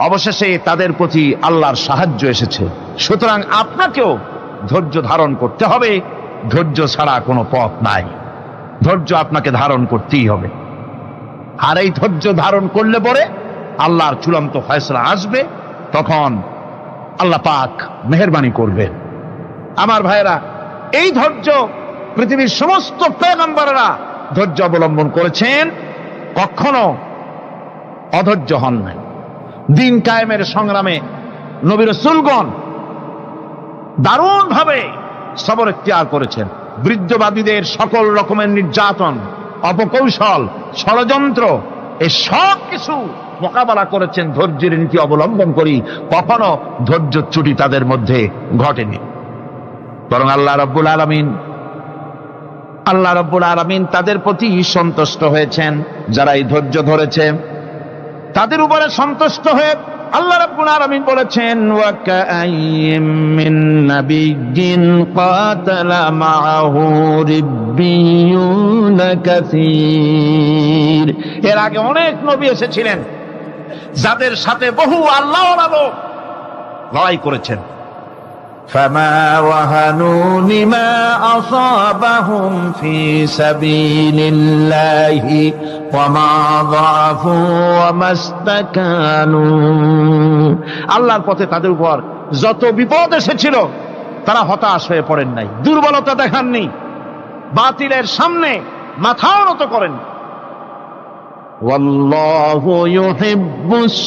অবশেষে তাদের প্রতি আল্লাহর সাহায্য এসেছে। সুতরাং আপনাকেও ধৈর্য ধারণ করতে হবে, ধৈর্য ছাড়া কোনো পথ নাই, ধৈর্য আপনাকে ধারণ করতেই হবে। আর এই ধৈর্য ধারণ করলে পরে আল্লাহর চূড়ান্ত ফয়সালা আসবে, তখন আল্লাহ পাক মেহেরবানি করবেন। আমার ভাইরা, এই ধৈর্য পৃথিবীর সমস্ত পয়গম্বররা ধৈর্য অবলম্বন করেছেন, কখনো অধৈর্য হন নাই। দিন কায়েমের সংগ্রামে নবী রাসূলগণ দারুণ ভাবে সবর ইখতিয়ার করেছেন। বৃদ্ধবাদীদের সকল রকমের নির্যাতন, অপকৌশল, ষড়যন্ত্র, এই সব কিছু মোকাবেলা করেছেন ধৈর্যের নীতি অবলম্বন করি, কখনো ধৈর্যচ্যুতি তাদের মধ্যে ঘটেনি। বরং আল্লাহ রাব্বুল আলামিন তাদের প্রতি সন্তুষ্ট হয়েছেন। যারা এই ধৈর্য ধরেছে তাদের উপরে সন্তুষ্ট হয়ে আল্লাহ রাব্বুল আলামিন বলেছেন, ওয়া কাআইয়্যিম মিন নাবিয়্যিন কাতালা মাআহু রিব্বিয়ুন কাসীর। এর আগে অনেক নবী এসেছিলেন যাদের সাথে বহু আল্লাহওয়ালা লোক লড়াই করেছেন। ফামা ওয়াহানু লিমা আসাবাহুম ফি সাবিলিল্লাহি ওয়া মা যাআফু ওয়া মাস্তাকানু। আল্লাহর পথে তাদের উপর যত বিপদ এসেছিল তারা হতাশ হয়ে পড়েন নাই, দুর্বলতা দেখাননি, বাতিলের সামনে মাথাও নত করেন। ওয়াল্লাহু ইউহিব্বুস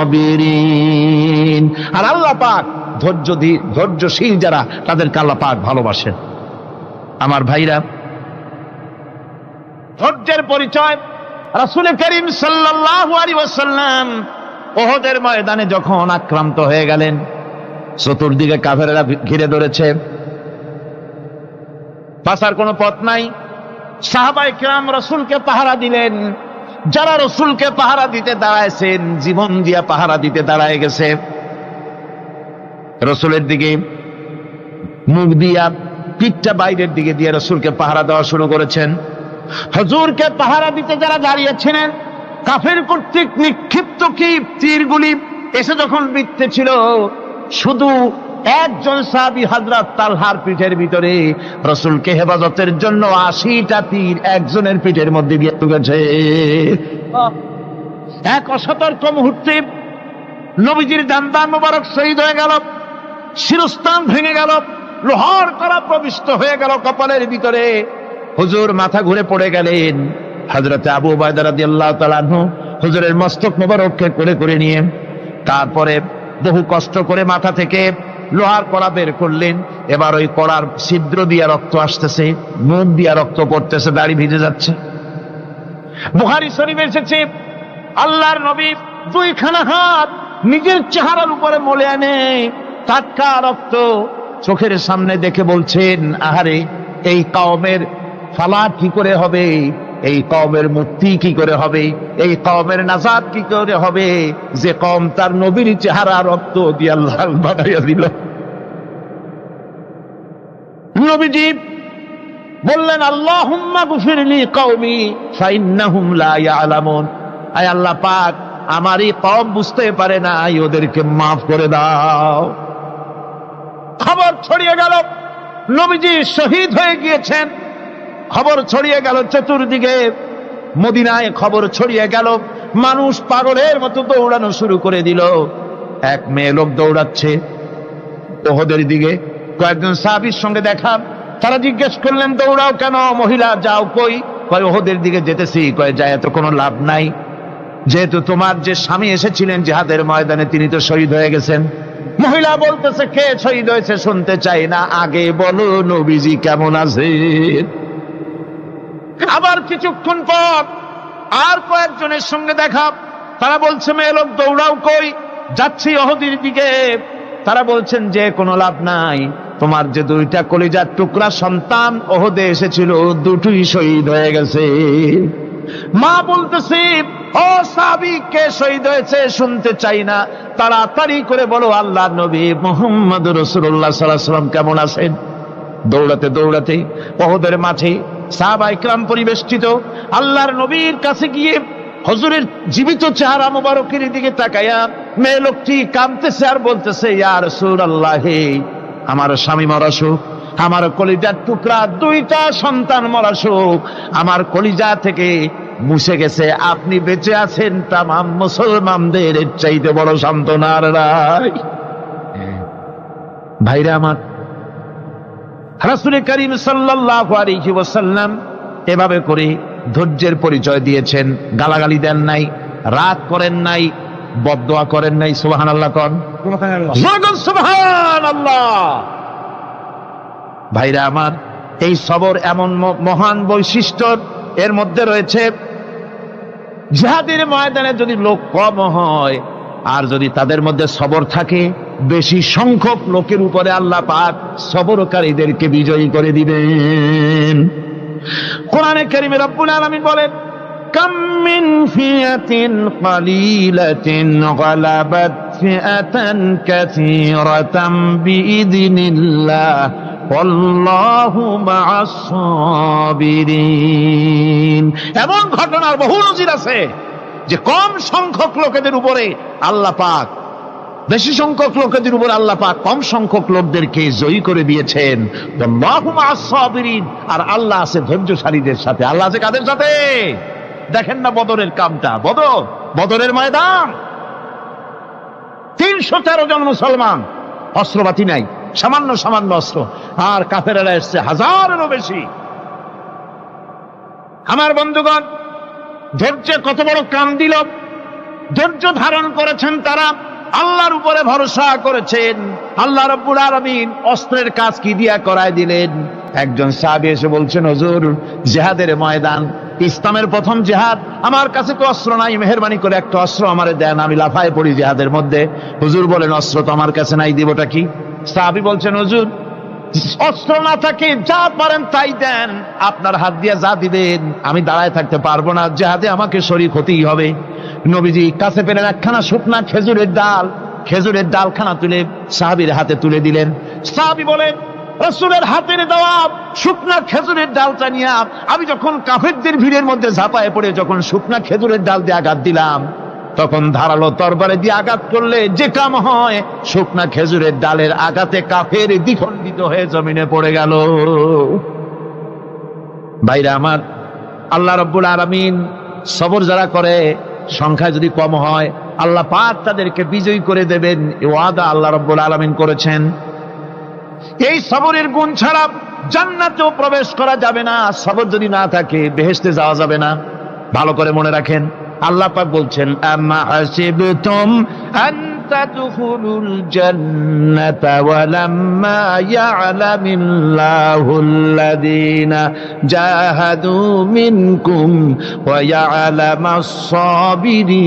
সাবিরিন। আর আল্লাহ পাক ধৈর্যশীল যারা, তাদেরকে আল্লাহ পাক ভালোবাসেন। আমার ভাইরা, ধৈর্যের পরিচয় রাসূল করিম সাল্লাল্লাহু আলাইহি ওয়াসাল্লাম উহুদের ময়দানে যখন আক্রান্ত হয়ে গেলেন, চতুর্দিকে কাফেররা ঘিরে ধরেছে, বাঁচার কোনো পথ নাই। সাহাবায়ে কেরাম রাসূলকে পাহারা দিলেন। যারা রাসূলকে পাহারা দিতে দাঁড়াইছেন, জীবন দিয়া পাহারা দিতে দাঁড়ায় গেছে, রাসূলের দিকে মুখ দিয়া, পিঠটা বাইরের দিকে দিয়ে রাসূলকে পাহারা দেওয়া শুরু করেছেন। হুজুরকে পাহারা দিতে যারা দাঁড়িয়েছিলেন, কাফের কর্তৃক নিক্ষিপ্ত কি তীরগুলি এসে যখন বিঁধতেছিল, শুধু একজন সাহাবী হযরত তালহার পিঠের ভিতরে রাসূলকে হেফাজতের জন্য 80টা তীর একজনের পিঠের মধ্যে দিয়ে ঢুকেছে। এক অসতর্ক মুহূর্তে নবীজির দান্দা মোবারক শহীদ হয়ে গেল, শিরস্ত্রাণ ভেঙে গেল, লোহার কড়া প্রবিষ্ট হয়ে গেল কপালের ভিতরে। হুজুর মাথা ঘুরে পড়ে গেলেন। হযরত আবু উবাইদা রাদিয়াল্লাহু তাআলা আনহু হুজুরের মস্তক মোবারককে কোলে করে নিয়ে, তারপরে বহু কষ্ট করে মাথা থেকে লোহার কড়া বের করলেন। এবার ওই কড়ার ছিদ্র দিয়ে রক্ত আসতেছে, মুখ দিয়ে রক্ত পড়তেছে, দাড়ি ভিজে যাচ্ছে। বুখারী শরীফে এসেছে, আল্লাহর নবী দুইখানা হাত নিজের চেহারার উপরে মলে আনে, টাটকা রক্ত চোখের সামনে দেখে বলছেন, আহারে, এই কওমের ফালাত কি করে হবে, এই কওমের মুক্তি কি করে হবে, এই কওমের নাজাত কি করে হবে, যে কওম তার নবীর চেহারা রক্ত দিয়ে আল্লাহ বানাইয়া দিল। নবীজি বললেন, আল্লাহুম্মা গফিরলি কওমি ফাইন্নাহুম লা ইয়ালামুন। আয় আল্লাহ পাক, আমার এই কওম বুঝতে পারে না, ওদেরকে মাফ করে দাও। খবর ছড়িয়ে গেল নবীজি শহীদ হয়ে গিয়েছেন। খবর ছড়িয়ে গেল চতুর্দিকে, মদিনায় খবর ছড়িয়ে গেল। মানুষ পাগলের মতো দৌড়ানো শুরু করে দিল। এক মেয়ে লোক দৌড়াচ্ছে উহুদের দিকে, কয়েকজন সাহাবীর সঙ্গে দেখা। তারা জিজ্ঞেস করলেন, দৌড়াও কেন মহিলা, যাও কই? কয় উহুদের দিকে যেতেছি। কয় যায় তো কোনো লাভ নাই, যেহেতু তোমার যে স্বামী এসেছিলেন জিহাদের ময়দানে, তিনি তো শহীদ হয়ে গেছেন। মহিলা বলতেছে, কে শহীদ হয়েছে শুনতে চাই না, আগে বলো নবীজি কেমন আছেন। আবার কিছুক্ষণ পর আর কয়েকজনের সঙ্গে দেখা। তারা বলছে, মেয়ে লোক দৌড়াও কই? যাচ্ছি উহুদের দিকে। তারা বলছেন, যে কোনো লাভ নাই, তোমার যে দুইটা কলিজার টুকরা সন্তান উহুদে এসেছিল, দুটোই শহীদ হয়ে গেছে। মা বলতেছে, ও সাহাবী, কে শহীদ হয়েছে শুনতে চাই না, তাড়াতাড়ি করে বলো আল্লাহর নবী মুহাম্মদুর রাসূলুল্লাহ সাল্লাল্লাহু আলাইহি ওয়াসাল্লাম কেমন আছেন। দৌড়াতে দৌড়াতে উহুদের মাঠে সাহাবায়ে কেরাম পরিবেষ্টিত। আল্লাহর নবীর কাছে গিয়ে হুজুরের জীবিত চেহারা মোবারকের দিকে তাকায়া মেয়ে লোকটি কাঁদতেছে আর বলতেছে, ইয়া রাসূলুল্লাহ, আমার স্বামী মরা শোক, আমার কলিজার টুকরা দুইটা সন্তান মরা শোক আমার কলিজা থেকে মুছে গেছে, আপনি বেঁচে আছেন, তামাম মুসলমানদের চাইতে বড় সান্ত্বনা আর নাই। ভাইরা আমার, রাসূল করিম সাল্লাল্লাহু আলাইহি ওয়াসাল্লাম এভাবে করে ধৈর্যের পরিচয় দিয়েছেন। গালাগালি দেন নাই, রাগ করেন নাই, বদদোয়া করেন নাই। সুবহানাল্লাহ কোন, সুবহানাল্লাহ। ভাইরা আমার, এই সবর এমন মহান বৈশিষ্ট্য এর মধ্যে রয়েছে। জিহাদের ময়দানে যদি লোক কম হয় আর যদি তাদের মধ্যে সবর থাকে, বেশি সংখ্যক লোকের উপরে আল্লাহ পাক সবরকারীদেরকে বিজয়ী করে দিবেন। কোরআনে কারীমে রব্বুল আলামিন বলেন, কাম মিন ফিয়াতিন কালিলাতিন গালাবাত ফিআতান কাসীরাতাম বিইذনিল্লাহ আল্লাহু মা'আস সাবিরিন। এমন ঘটনার বহু নজির আছে যে কম সংখ্যক লোকেদের উপরে আল্লাহ পাক, বেশি সংখ্যক লোকেদের উপর আল্লাহ পাক কম সংখ্যক লোকদেরকে জয়ী করে দিয়েছেন। আল্লাহু মা'আস সাবিরিন। আর আল্লাহ আছে ধৈর্যশালীদের সাথে। আল্লাহ আছে কাদের সাথে? দেখেন না বদরের কামটা, বদরের ময়দান, 313 জন মুসলমান, অস্ত্রপাতি নাই, সামান্য সামান্য অস্ত্র, আর কাফেরেরা এসছে হাজারেরও বেশি। আমার বন্ধুগণ, ধৈর্য কত বড় কাম দিল, ধৈর্য ধারণ করেছেন তারা, আল্লাহর উপরে ভরসা করেছেন। আল্লাহ রাব্বুল আলামিন অস্ত্রের কাজ কি দিয়া করায় দিলেন। একজন সাহাবী এসে বলছেন, হুজুর জিহাদের ময়দান, ইসলামের প্রথম জিহাদ, আমার কাছে তো অস্ত্র নাই, মেহেরবানি করে একটা অস্ত্র আমারে দেন, আমি লাফায় পড়ি জিহাদের মধ্যে। হুজুর বলেন, অস্ত্র তো আমার কাছে নাই, দিবটা কি? সাহাবী বলছেন, হুজুর অস্ত্র না থাকে যা পারেন তাই দেন, আপনার হাত দিয়ে যা দিবেন আমি দাঁড়ায় থাকতে পারবো না, জিহাদে আমাকে শরীক হতেই হবে। নবীজি কাছে পেলেন একখানা শুকনা খেজুরের ডাল, খেজুরের ডালখানা তুলে সাহাবীর হাতে তুলে দিলেন। সাহাবী বলেন, রাসূলের হাতের দেওয়া শুকনা খেজুরের ডালটা নিয়ে আমি যখন কাফেরদের ভিড়ের মধ্যে ঝাঁপায় পড়ে যখন শুকনা খেজুরের ডাল দিয়ে আঘাত দিলাম, তখন ধারালো তরবারে দিয়ে আঘাত করলে যে কাম হয়, শুকনা খেজুরের ডালের আঘাতে কাফের দ্বিখণ্ডিত হয়ে জমিনে পড়ে গেল। ভাইরা আমার, আল্লাহ রাব্বুল আলামিন সবর যারা করে, সংখ্যা যদি কম হয়, আল্লাহ পাক তাদেরকে বিজয়ী করে দেবেন, এই ওয়াদা আল্লাহ রাব্বুল আলামিন করেছেন। এই সবরের গুণ ছাড়া জান্নাতেও প্রবেশ করা যাবে না, সবর যদি না থাকে বেহেশতে যাওয়া যাবে না। ভালো করে মনে রাখেন, আল্লাহ পাক বলছেন, আম্মা হাসিবতুম আন তাদখুলুল জান্নাতা ওয়া লাম্মা ইয়া'লামিল্লাহুল্লাযীনা জাহাদু মিনকুম ওয়া ইয়া'লামাস সাবিরিন।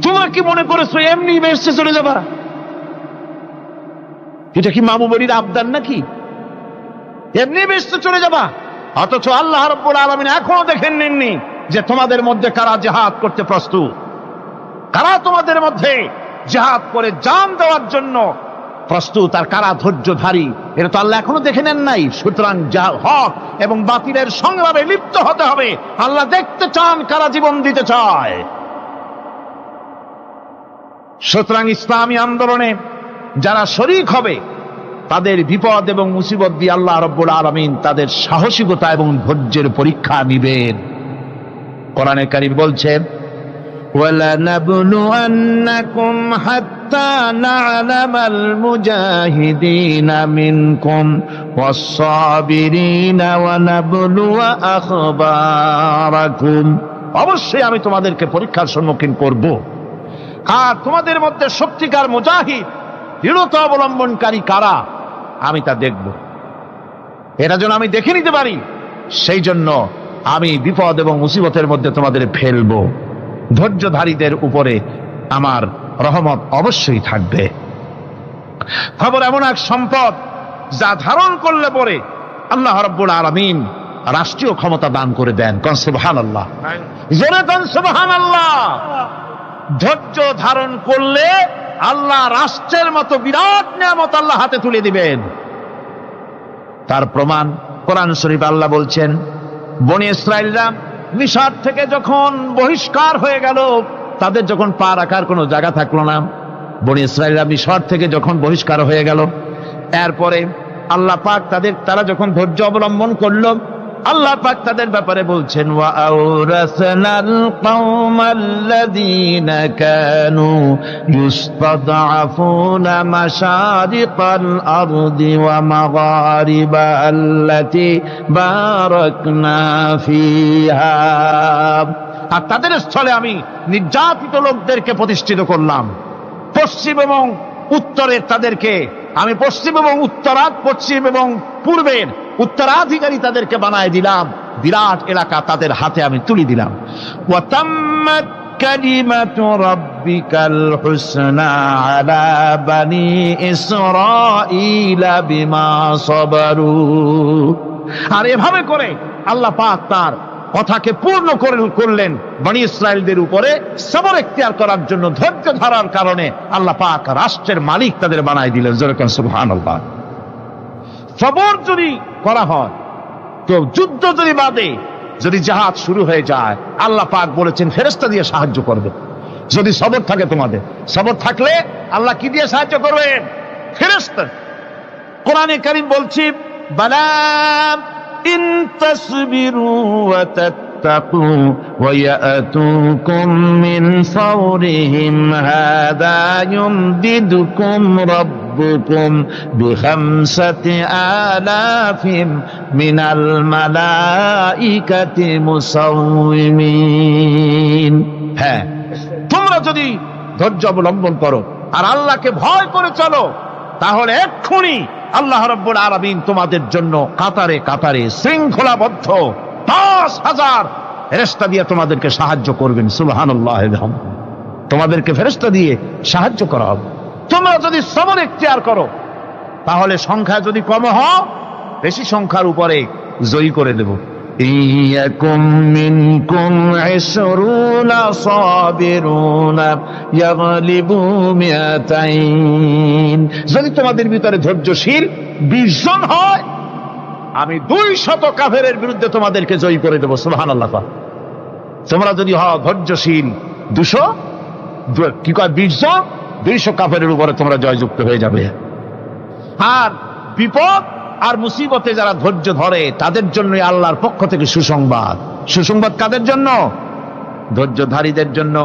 তোমরা কি মনে করেছো এমনি বেহেশতে চলে যাবা? এটা কি মামু বাড়ির আবদার নাকি? এমনি বেহেশতে চলে যাবা? অথচ আল্লাহ রাব্বুল আলামিন এখনো দেখেন নেননি যে তোমাদের মধ্যে কারা জিহাদ করতে প্রস্তুত, কারা তোমাদের মধ্যে জিহাদ করে জান দেওয়ার জন্য প্রস্তুত, আর কারা ধৈর্যধারী, এটা তো আল্লাহ এখনো দেখে নেন নাই। সুতরাং হক এবং বাতিলের সংগ্রামে লিপ্ত হতে হবে। আল্লাহ দেখতে চান কারা জীবন দিতে চায়। সুতরাং ইসলামী আন্দোলনে যারা শরীক হবে, তাদের বিপদ এবং মুসিবত দিয়ে আল্লাহ রাব্বুল আলামিন তাদের সাহসিকতা এবং ধৈর্যের পরীক্ষা নিবেন। কোরআনে কারীম বলছেন, وَلَنَبْلُوَنَّكُمْ حَتَّى نَعْلَمَ الْمُجَاهِدِينَ مِنكُمْ وَالصَّابِرِينَ وَنَبْلُوَ أَخْبَارَكُمْ। অবশ্যই আমি তোমাদেরকে পরীক্ষার সম্মুখীন করব, আর তোমাদের মধ্যে সত্যিকার মুজাহিদ, দৃঢ়তা অবলম্বনকারী কারা, আমি তা দেখব। এটা যেন আমি দেখে নিতে পারি, সেই জন্য আমি বিপদ এবং মুসিবতের মধ্যে তোমাদের ফেলবো। ধৈর্যধারীদের উপরে আমার রহমত অবশ্যই থাকবে। খবর এমন এক সম্পদ যা ধারণ করলে পরে আল্লাহ রাব্বুল আলামিন রাষ্ট্রীয় ক্ষমতা দান করে দেন। কোন সুবহানাল্লাহ, জোরে কোন সুবহানাল্লাহ। ধৈর্য ধারণ করলে আল্লাহ রাষ্ট্রের মতো বিরাট নিয়ামত আল্লাহ হাতে তুলে দিবেন। তার প্রমাণ কোরআন শরীফ আল্লাহ বলছেন, বনি ইসরাইলরা মিশর থেকে যখন বহিষ্কার হয়ে গেল, তাদের যখন পা রাখার কোনো জায়গা থাকলো না, বনি ইসরাইলরা মিশর থেকে যখন বহিষ্কার হয়ে গেল, এরপরে আল্লাহ পাক তারা যখন ধৈর্য অবলম্বন করলো, আল্লাহ পাক তাদের ব্যাপারে বলছেন, ওয়া আওরাসনাল কওমাল্লাযীনা কানু ইউস্তাদআফুনা মাশারিকাল আরদি ওয়া মাগারিবা আল্লাতী বারাকনা ফিহা। আর তাদের স্থলে আমি নির্যাতিত লোকদেরকে প্রতিষ্ঠিত করলাম। পশ্চিম এবং উত্তরের তাদেরকে আমি পশ্চিম এবং পশ্চিম এবং পূর্বের উত্তরাধিকারী তাদেরকে বানায় দিলাম। বিরাট এলাকা তাদের হাতে আমি তুলে দিলাম। ওয়া তাম্মাত কালিমাতু রাব্বিকাল হুসনা আলা বানি ইসরাঈলা বিমা সাবারু। আর এভাবে করে আল্লাহ পাক তার কথাকে পূর্ণ করলেন বনি ইসরাইলদের উপরে। সবর এখতিয়ার করার জন্য, ধৈর্য ধরার কারণে আল্লাহ পাক রাষ্ট্রের মালিক তাদের বানায় দিলেন। যেরকম সুবহানাল্লাহ। সবর যদি করা হয়, তো যুদ্ধ যদি বাদে, যদি জিহাদ শুরু হয়ে যায়, আল্লাহ পাক বলেছেন ফেরেশতা দিয়ে সাহায্য করবে। যদি সবর থাকে তোমাদের, সবর থাকলে আল্লাহ কি দিয়ে সাহায্য করবেন? ফেরেশতা। কোরআনে কারীম বলছি, বালা ইন তাসবিরু ওয়া তাত্তাকু ওয়া ইয়াতুকুম মিন ফাওরিহিম হাদা ইউমদিদুকুম রাব্বুকুম ربكم ب5 آلاف من الملائكة مسومين। হ্যাঁ, তোমরা যদি ধৈর্য অবলম্বন করো আর আল্লাহকে ভয় করে চলো, তাহলে এক্ষুনি আল্লাহ রাব্বুল আলামিন তোমাদের জন্য কাতারে কাতারে শৃঙ্খলাবদ্ধ 10,000 ফেরেশতা দিয়ে তোমাদেরকে সাহায্য করবেন। সুবহানাল্লাহ, তোমাদেরকে ফেরেশতা দিয়ে সাহায্য করা হবে। তোমরা যদি সবর ইখতিয়ার করো, তাহলে সংখ্যা যদি কম হয়, বেশি সংখ্যার উপরে জয়ী করে দেব। ইয়াকুম মিনকুম 20 সাবিরুনা ইয়াগলিবু 200। যদি তোমাদের ভিতরে ধৈর্যশীল 20 জন হয়, আমি 200 কাফেরের বিরুদ্ধে তোমাদেরকে জয়ী করে দেব। সুবহানাল্লাহ। তোমরা যদি হও ধৈর্যশীল 200, কি কয় 20 জন, 200 কাফেরের উপরে তোমরা জয়যুক্ত হয়ে যাবে। আর বিপদ আর মুসিবতে যারা ধৈর্য ধরে, তাদের জন্য আল্লাহর পক্ষ থেকে সুসংবাদ। সুসংবাদ কাদের জন্য? ধৈর্যধারীদের জন্য।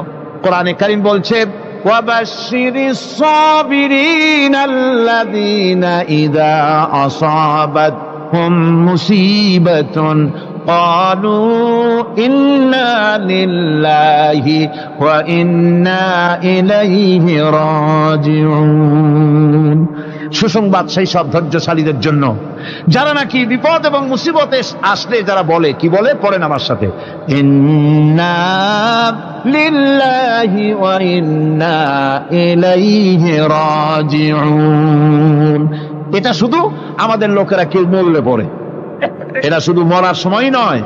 কোরআনে কারীম বলছে, ওয়াবাশশিরিস সাবিরিনাল্লাযীনা ইযা আসাবাতহুম মুসিবাতুন ক্বালু ইন্না লিল্লাহি ওয়া ইন্না ইলাইহি রাজিউন। সুসংবাদ সেই সব ধৈর্যশালীদের জন্য যারা নাকি বিপদ এবং মুসিবতে আসলে যারা বলে, কি বলে? পড়েন আমার সাথে, ইন্না লিল্লাহি ওয়া ইন্না ইলাইহি রাজিউন। এটা শুধু আমাদের লোকেরা কেউ মরলে পড়ে, এটা শুধু মরার সময় নয়,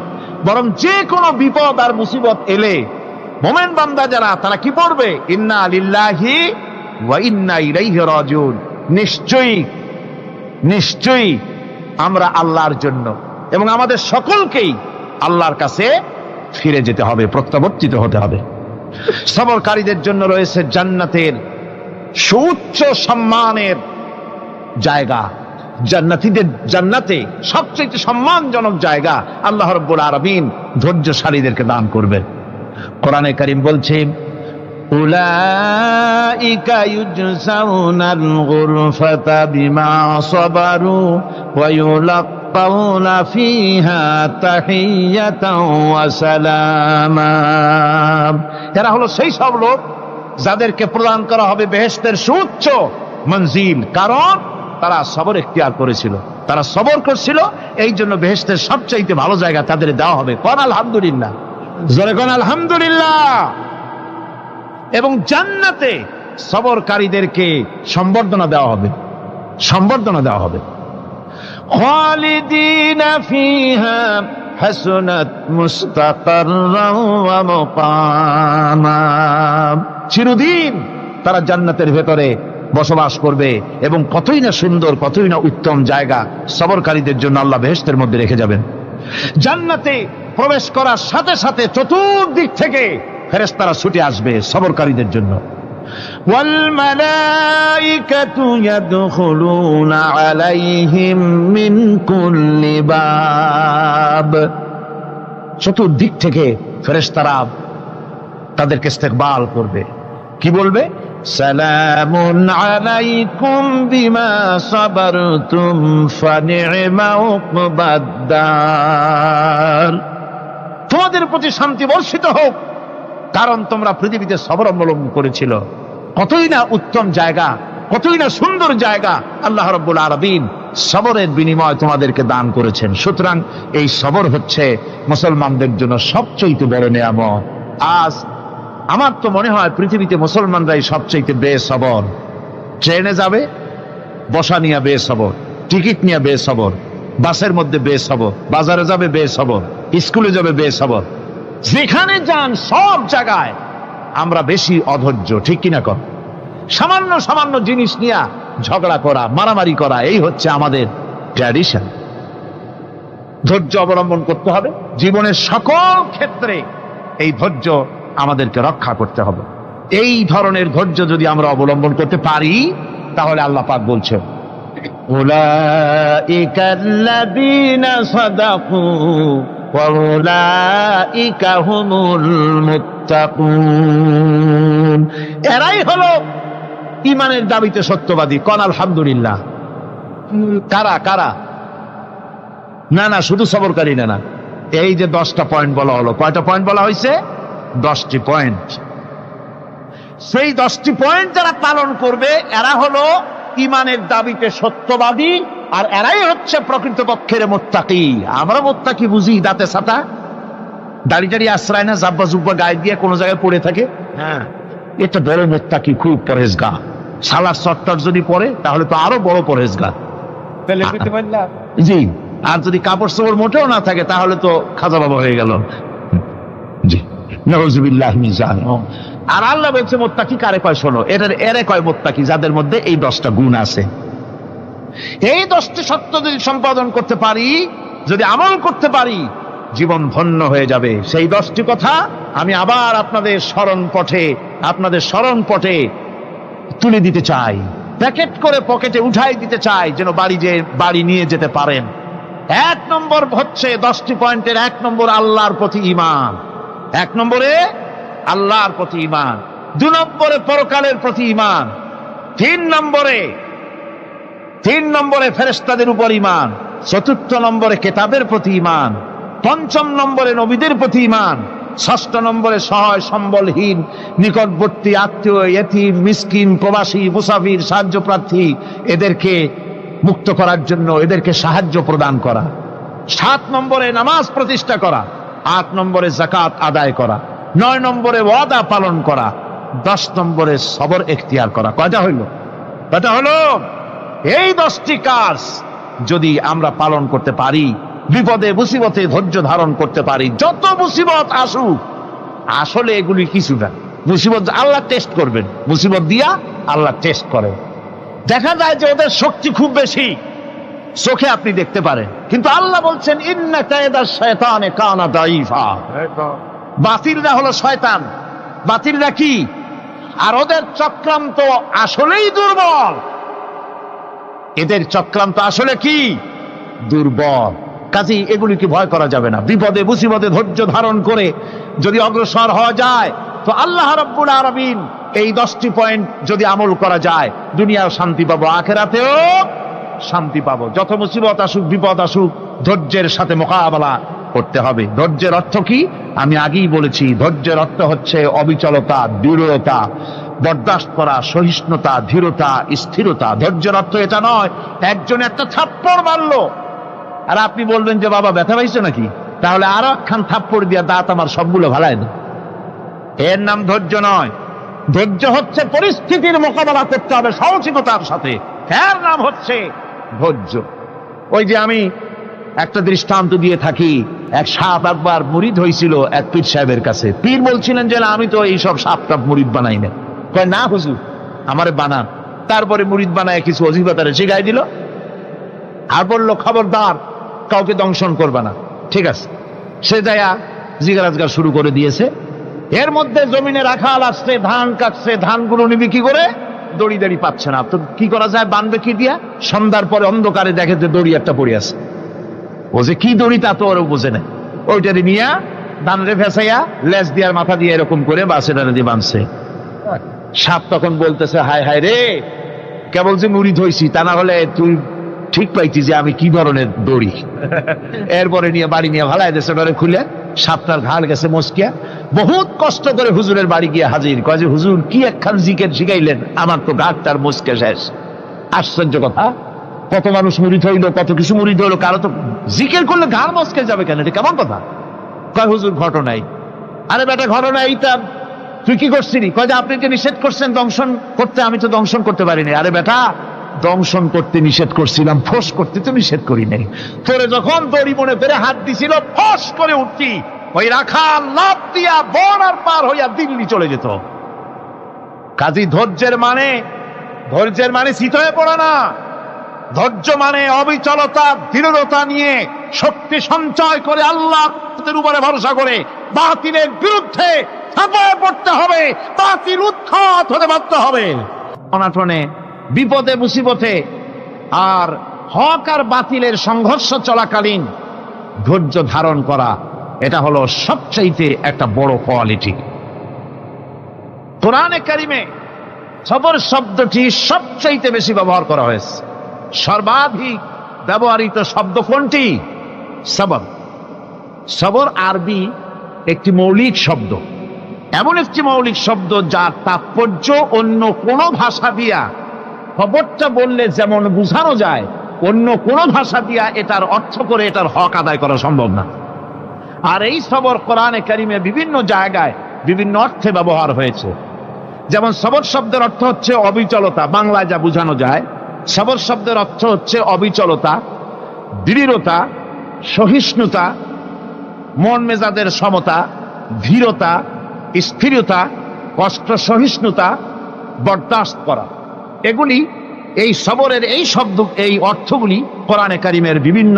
বরং যে কোনো বিপদ আর মুসিবত এলে মোমেন বান্দা যারা, তারা কি পড়বে? ইন্না লিল্লাহি ওয়া ইন্না ইলাইহি রাজিউন। নিশ্চয়ই নিশ্চয়ই আমরা আল্লাহর জন্য এবং আমাদের সকলকেই আল্লাহর কাছে ফিরে যেতে হবে, প্রত্যাবর্তিত হতে হবে। সবরকারীদের জন্য রয়েছে জান্নাতের সুউচ্চ সম্মানের জায়গা। জান্নাতে সবচেয়ে সম্মানজনক জায়গা আল্লাহ রাব্বুল আলামিন ধৈর্যশালীদেরকে দান করবেন। কোরআনে কারীম বলছে, উলাইকা ইউজসাউনাল গুরফাতা বিমা সাবারু ওয়া ইউলাক্কাউনা ফিহা তাহিয়াতাও ওয়া সালামা। এরা হলো সেই সব লোক যাদেরকে প্রদান করা হবে বেহেশতের সুউচ্চ মঞ্জিল, কারণ তারা সবর ইখতিয়ার করেছিল, তারা সবর করছিল, এই জন্য বেহেশতের সবচাইতে ভালো জায়গা তাদের দেওয়া হবে। কোন আলহামদুলিল্লাহ, জোরে কোন আলহামদুলিল্লাহ। এবং জান্নাতে সবরকারীদেরকে সম্বর্ধনা দেওয়া হবে, সম্বর্ধনা দেওয়া হবে। খালিদিনা ফিহা হাসনাত মুস্তাকাররান ওয়া মুকামা। চিরদিন তারা জান্নাতের ভেতরে বসবাস করবে এবং কতই না সুন্দর, কতই না উত্তম জায়গা সবরকারীদের জন্য আল্লাহ বেহেশতের মধ্যে রেখে যাবেন। জান্নাতে প্রবেশ করার সাথে সাথে চতুর্দিক থেকে ফেরেশতারা ছুটে আসবে সবরকারীদের জন্য। ওয়াল মালাইকাতু ইয়াদখুলুনা আলাইহিম মিন কুল্লি বাব। চতুর্দিক থেকে ফেরেশতারা তাদেরকে ইস্তেকবাল করবে, কি বলবে? সালামুন আলাইকুম বিমা সাবারতুম ফানি'মা উকবাদ-দার। তোমাদের প্রতি শান্তি বর্ষিত হোক, কারণ তোমরা পৃথিবীতে সবর অবলম্বন করেছিল। কতই না উত্তম জায়গা, কতই না সুন্দর জায়গা আল্লাহ রাব্বুল আলামিন সবরের বিনিময় তোমাদেরকে দান করেছেন। সুতরাং এই সবর হচ্ছে মুসলমানদের জন্য সবচেয়ে বড় নিয়ামত। আজ আমার তো মনে হয় পৃথিবীতে মুসলমানরাই সবচেয়ে বেসবর। ট্রেনে যাবে, বসা নিয়ে বেসবর, টিকিট নিয়ে বেসবর, বাসের মধ্যে বেসবর, বাজারে যাবে বেসবর, স্কুলে যাবে বেসবর, যেখানে যান সব জায়গায় আমরা বেশি অধৈর্য, ঠিক কিনা কর? সামান্য সামান্য জিনিস নিয়ে ঝগড়া করা, মারামারি করা, এই হচ্ছে আমাদের ট্র্যাডিশন। ধৈর্য অবলম্বন করতে হবে জীবনের সকল ক্ষেত্রে, এই ধৈর্য আমাদেরকে রক্ষা করতে হবে। এই ধরনের ধৈর্য যদি আমরা অবলম্বন করতে পারি, তাহলে আল্লাহ পাক বলছেন, উলাইকাল্লাযীনা সাদাকু ওয়া উলাইকা হুমুল মুত্তাকুন। এরাই হলো ইমানের দাবিতে সত্যবাদী, কন আলহামদুলিল্লাহ। কারা কারা? না না, শুধু সবরকারী না, না, এই যে 10টা পয়েন্ট বলা হলো, কয়টা পয়েন্ট বলা হয়েছে? 10টি পয়েন্ট। সেই 10টি পয়েন্ট যারা পালন করবে এরা হলো ইমানের দাবিতে সত্যবাদী, আর এরাই হচ্ছে প্রকৃতপক্ষের মুত্তাকি। আমরা মুত্তাকি বুঝি দাঁতে ছাতা, দাড়ি টাড়ি আশ্রয় না, জাব্বা জুব্বা গায়ে দিয়ে কোনো জায়গায় পড়ে থাকে, হ্যাঁ, এটা বড় মুত্তাকি, খুব পরেজগার। সালার চট্টর যদি পরে তাহলে তো আরো বড় পরেজগার। জি, আর যদি কাপড় চোপড় মোটেও না থাকে তাহলে তো খাজা বাবা হয়ে গেল। জি, নাউজুবিল্লাহ মিন যালিক। আর আল্লাহ বলছে মুত্তাকি কারে কয় শোনো, এরে কয় মুত্তাকি যাদের মধ্যে এই 10টা গুণ আছে। এই 10টি সত্য যদি সম্পাদন করতে পারি, যদি আমল করতে পারি, জীবন ধন্য হয়ে যাবে। সেই 10টি কথা আমি আবার আপনাদের স্মরণ পটে তুলে দিতে চাই, প্যাকেট করে পকেটে উঠাই দিতে চাই, যেন বাড়ি নিয়ে যেতে পারেন। 1 নম্বর হচ্ছে 10টি পয়েন্টের 1 নম্বর আল্লাহর প্রতি ঈমান। 1 নম্বরে আল্লাহর প্রতি ঈমান, 2 নম্বরে পরকালের প্রতি ঈমান, 3 নম্বরে ফেরেশতাদের উপর ঈমান, 4র্থ নম্বরে কিতাবের প্রতি ঈমান, 5ম নম্বরে নবীদের প্রতি ঈমান, 6ষ্ঠ নম্বরে সহায় সম্বলহীন নিকটবর্তী আত্মীয়, ইয়েতিম, মিসকিন, প্রবাসী, মুসাফির, সাহায্য প্রার্থী, এদেরকে মুক্ত করার জন্য এদেরকে সাহায্য প্রদান করা, 7 নম্বরে নামাজ প্রতিষ্ঠা করা, 8 নম্বরে যাকাত আদায় করা, 9 নম্বরে ওয়াদা পালন করা, 10 নম্বরে সবর এখতিয়ার করা। কয়টা হইল? এই 10টি কাজ যদি আমরা পালন করতে পারি, বিপদে মুসিবতে ধৈর্য ধারণ করতে পারি, যত মুসিবত আসুক, আসলে এগুলি কিছু না। মুসিবত আল্লাহ টেস্ট করবেন, মুসিবত দিয়া আল্লাহ টেস্ট করেন। দেখা যায় যে ওদের শক্তি খুব বেশি, চোখে আপনি দেখতে পারেন, কিন্তু আল্লাহ বলছেন ইন্না কায়দাশ শায়তানে কানা দাঈফা। বাতিলরা হলো শয়তান, বাতিলরা কি? আর ওদের চক্রান্ত আসলেই দুর্বল। এদের চক্রান্ত আসলে কি? দুর্বল। কাজেই এগুলিকে ভয় করা যাবে না। বিপদে মুসিবতে ধৈর্য ধারণ করে যদি অগ্রসর হওয়া যায়, তো আল্লাহ রাব্বুল আলামিন এই 10টি পয়েন্ট যদি আমল করা যায়, দুনিয়াও শান্তি পাবো, আখিরাতেও শান্তি পাবো। যত মুসিবত আসুক, বিপদ আসুক, ধৈর্যের সাথে মোকাবেলা করতে হবে। ধৈর্যের অর্থ কি? আমি আগেই বলেছি, ধৈর্যের অর্থ হচ্ছে অবিচলতা, দৃঢ়তা, বরদাস্ত করা, সহিষ্ণুতা, ধীরতা, স্থিরতা। ধৈর্যের অর্থ এটা নয় একজন একটা থাপ্পড় মারলো আর আপনি বলবেন যে বাবা ব্যথা পাইছো নাকি, তাহলে আরো একখান থাপ্পড় দিয়া দাঁত আমার সবগুলো ভালাই দেয়। এর নাম ধৈর্য নয়। ধৈর্য হচ্ছে পরিস্থিতির মোকাবেলা করতে হবে সাহসিকতার সাথে, এর নাম হচ্ছে ধৈর্য। ওই যে আমি একটা দৃষ্টান্ত দিয়ে থাকি, এক সাপ একবার মুরিদ হয়েছিল এক পীর সাহেবের কাছে। পীর বলছিলেন যে আমি তো এইসব সাপ টাপ মুরিদ বানাই না। কয় না হুজুর, আমারে বানান। তারপরে মুরিদ বানায় কিছু অজিফাতারে শিখাই দিল, আর বললো খবরদার কাউকে দংশন করবে না। ঠিক আছে, সে যায়া জিগারাজগার শুরু করে দিয়েছে। এর মধ্যে জমিনে রাখাল আসছে, ধান কাটছে, ধানগুলো নিবি কি করে, দড়ি দাড়ি পাচ্ছে না, তো কি করা যায়, বানবে কি দিয়া? সন্ধ্যার পরে অন্ধকারে দেখে যে দড়ি একটা পড়ে আছে। ও যে কি দড়ি তা তো ওরা বোঝে না, ওইটারে নিয়া ধানরে ফেসাইয়া লেজ দিয়ার মাথা দিয়ে এরকম করে বাসেটারে দিয়ে বাঁধছে। সাপ তখন বলতেছে, হায় হায় রে, কেবল যে মুরিদ হইছি, তা না হলে তুই ঠিক পাইছি যে আমি কি ধরনের দড়ি। এরপরে নিয়ে বাড়ি নিয়ে ভালাই দেশে ডরে খুলে সাপটার ঘাড় গেছে মস্কিয়া। বহুত কষ্ট করে হুজুরের বাড়ি গিয়ে হাজির, কয় যে হুজুর কি একখান জিকের শিখাইলেন, আমার তো ঘাটটার মস্কে শেষ। আশ্চর্য কথা, কত মানুষ মুরিদ হইল, কত কিছু মুরিদ হইলো, কারো তো জিকের করলে ঘাড় মস্কে যাবে কেন, এটা কেমন কথা? কয় হুজুর ঘটনাই। আরে বেটা ঘটনা এইটা, তুই কি করছিলি? কয় যে আপনি যে নিষেধ করছেন দংশন করতে, আমি তো দংশন করতে পারিনি। আরে বেটা, দংশন করতে নিষেধ করছিলাম, ফোঁস করতে তো নিষেধ করি নাই। তোরে যখন দড়ি মনে পেরে হাত দিছিল, ফোঁস করে উঠতি, ওই রাখাল লাফ দিয়া বর্ডার পার হইয়া দিল্লি চলে যেত। কাজী ধৈর্যের মানে শীত হয়ে পড়া না। ধৈর্য মানে অবিচলতা, দৃঢ়তা নিয়ে শক্তি সঞ্চয় করে আল্লাহর উপরে ভরসা করে বাতিলের বিরুদ্ধে ঝাঁপিয়ে পড়তে হবে, বাতিল উৎখাত হতে বাধ্য হবে। অনাটনে, বিপদে মুসিবতে আর হক আর বাতিলের সংঘর্ষ চলাকালীন ধৈর্য ধারণ করা, এটা হলো সবচাইতে একটা বড় কোয়ালিটি। কোরআনে কারিমে সবর শব্দটি সবচাইতে বেশি ব্যবহার করা হয়েছে। সর্বাধিক ব্যবহৃত শব্দ কোনটি? সবর। সবর আরবি একটি মৌলিক শব্দ, এমন একটি মৌলিক শব্দ যার তাৎপর্য অন্য কোনো ভাষা দিয়া খবরটা বললে যেমন বোঝানো যায়, অন্য কোনো ভাষা দিয়া এটার অর্থ করে এটার হক আদায় করা সম্ভব না। আর এই সবর কোরআনে কারিমে বিভিন্ন জায়গায় বিভিন্ন অর্থে ব্যবহার হয়েছে। যেমন সবর শব্দের অর্থ হচ্ছে অবিচলতা, বাংলায় যা বোঝানো যায়। সবর শব্দের অর্থ হচ্ছে অবিচলতা, দৃঢ়তা, সহিষ্ণুতা, মন মেজাজের সমতা, ধীরতা, স্থিরতা, কষ্ট সহিষ্ণুতা, বরদাস্ত করা। এগুলি এই সবরের এই শব্দ, এই অর্থগুলি কোরআনে কারিমের বিভিন্ন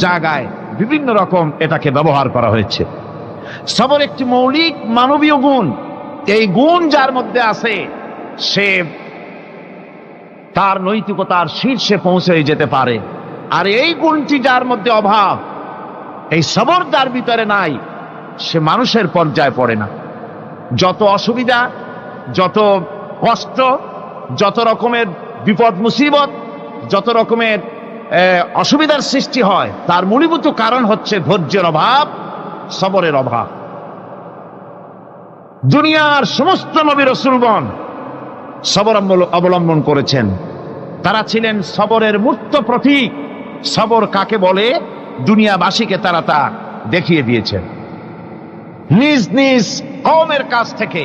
জায়গায় বিভিন্ন রকম এটাকে ব্যবহার করা হয়েছে। সবর একটি মৌলিক মানবীয় গুণ। এই গুণ যার মধ্যে আছে সে তার নৈতিকতার শীর্ষে পৌঁছে যেতে পারে। আর এই গুণটি যার মধ্যে অভাব, এই সবর যার ভিতরে নাই, সে মানুষের পর্যায়ে পড়ে না। যত অসুবিধা, যত কষ্ট, যত রকমের বিপদ মুসিবত, যত রকমের অসুবিধার সৃষ্টি হয়, তার মূলীভূত কারণ হচ্ছে ধৈর্যের অভাব, সবরের অভাব। দুনিয়ার সমস্ত নবী রাসূলগণ সবর অবলম্বন করেছেন। তারা ছিলেন সবরের মূর্ত প্রতীক। সবর কাকে বলে দুনিয়াবাসীকে তারা তা দেখিয়ে দিয়েছেন। নিজ নিজ কওমের কাছ থেকে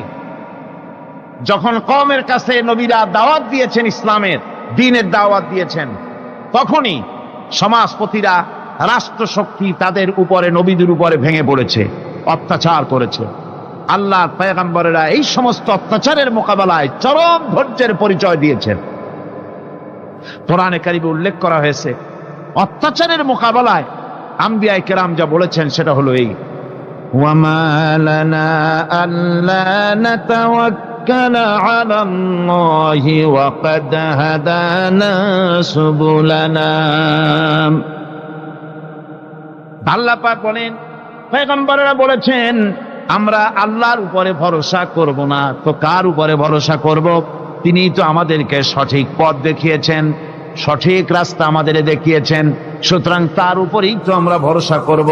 যখন কওমের কাছে নবীরা দাওয়াত দিয়েছেন, ইসলামের দ্বীনের দাওয়াত দিয়েছেন, তখনই সমাজপতিরা, রাষ্ট্রশক্তি তাদের উপরে, নবীদের উপরে ভেঙে পড়েছে, অত্যাচার করেছে। আল্লাহর পয়গম্বরেরা এই সমস্ত অত্যাচারের মোকাবেলায় চরম ধৈর্যের পরিচয় দিয়েছেন। কোরআনে কারিমে উল্লেখ করা হয়েছে অত্যাচারের মোকাবেলায় আম্বিয়ায়ে কেরাম যা বলেছেন সেটা হলো এই: ওয়ামা লানা আল্লা নাতাওয়াক্কালা আলাল্লাহি ওয়া ক্বাদ হাদানা সুবুলানা। আল্লাহ পাক বলেন, পয়গম্বরেরা বলেছেন আমরা আল্লাহর উপরে ভরসা করব না, তো কার উপরে ভরসা করব? তিনিই তো আমাদেরকে সঠিক পথ দেখিয়েছেন, সঠিক রাস্তা আমাদের দেখিয়েছেন, সুতরাং তার উপরেই তো আমরা ভরসা করব।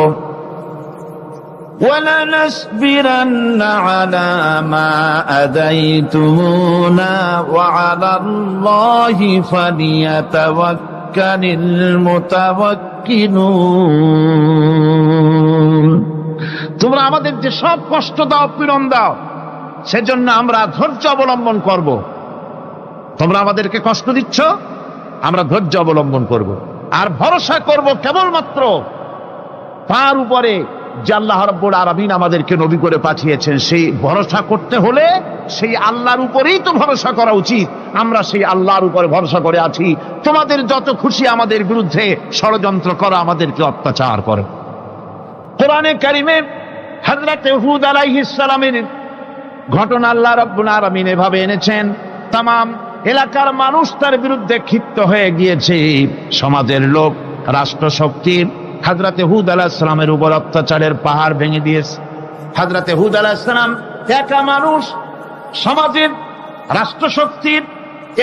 وَلَنَصْبِرَنَّ عَلَى مَا آذَيْتُمُونَا وَعَلَى اللَّهِ فَلْيَتَوَكَّلِ الْمُتَوَكِّلُونَ। তোমরা আমাদের যে সব কষ্ট দাও, পীড়ন দাও, সেজন্য আমরা ধৈর্য অবলম্বন করব। তোমরা আমাদেরকে কষ্ট দিচ্ছ, আমরা ধৈর্য অবলম্বন করব আর ভরসা করব কেবলমাত্র তার উপরে যে আল্লাহ রাব্বুল আলামিন আমাদেরকে নবী করে পাঠিয়েছেন। সেই ভরসা করতে হলে সেই আল্লাহর উপরেই তো ভরসা করা উচিত। আমরা সেই আল্লাহর উপরে ভরসা করে আছি। তোমাদের যত খুশি আমাদের বিরুদ্ধে ষড়যন্ত্র করো, আমাদেরকে অত্যাচার করো। কোরআনে কারিমে হযরত হুদ আলাইহিস সালামের ঘটনা আল্লাহ রাব্বুল আলামিন এভাবে এনেছেন, তামাম এলাকার মানুষ তার বিরুদ্ধে ক্ষিপ্ত হয়ে গিয়েছে। সমাজের লোক, রাষ্ট্রশক্তি হযরত হুদ আলাইহিস সালামের উপর অত্যাচারের পাহাড় ভেঙে দিয়েছে। হযরত হুদ আলাইহিস সালাম একা মানুষ, সমাজের রাষ্ট্রশক্তির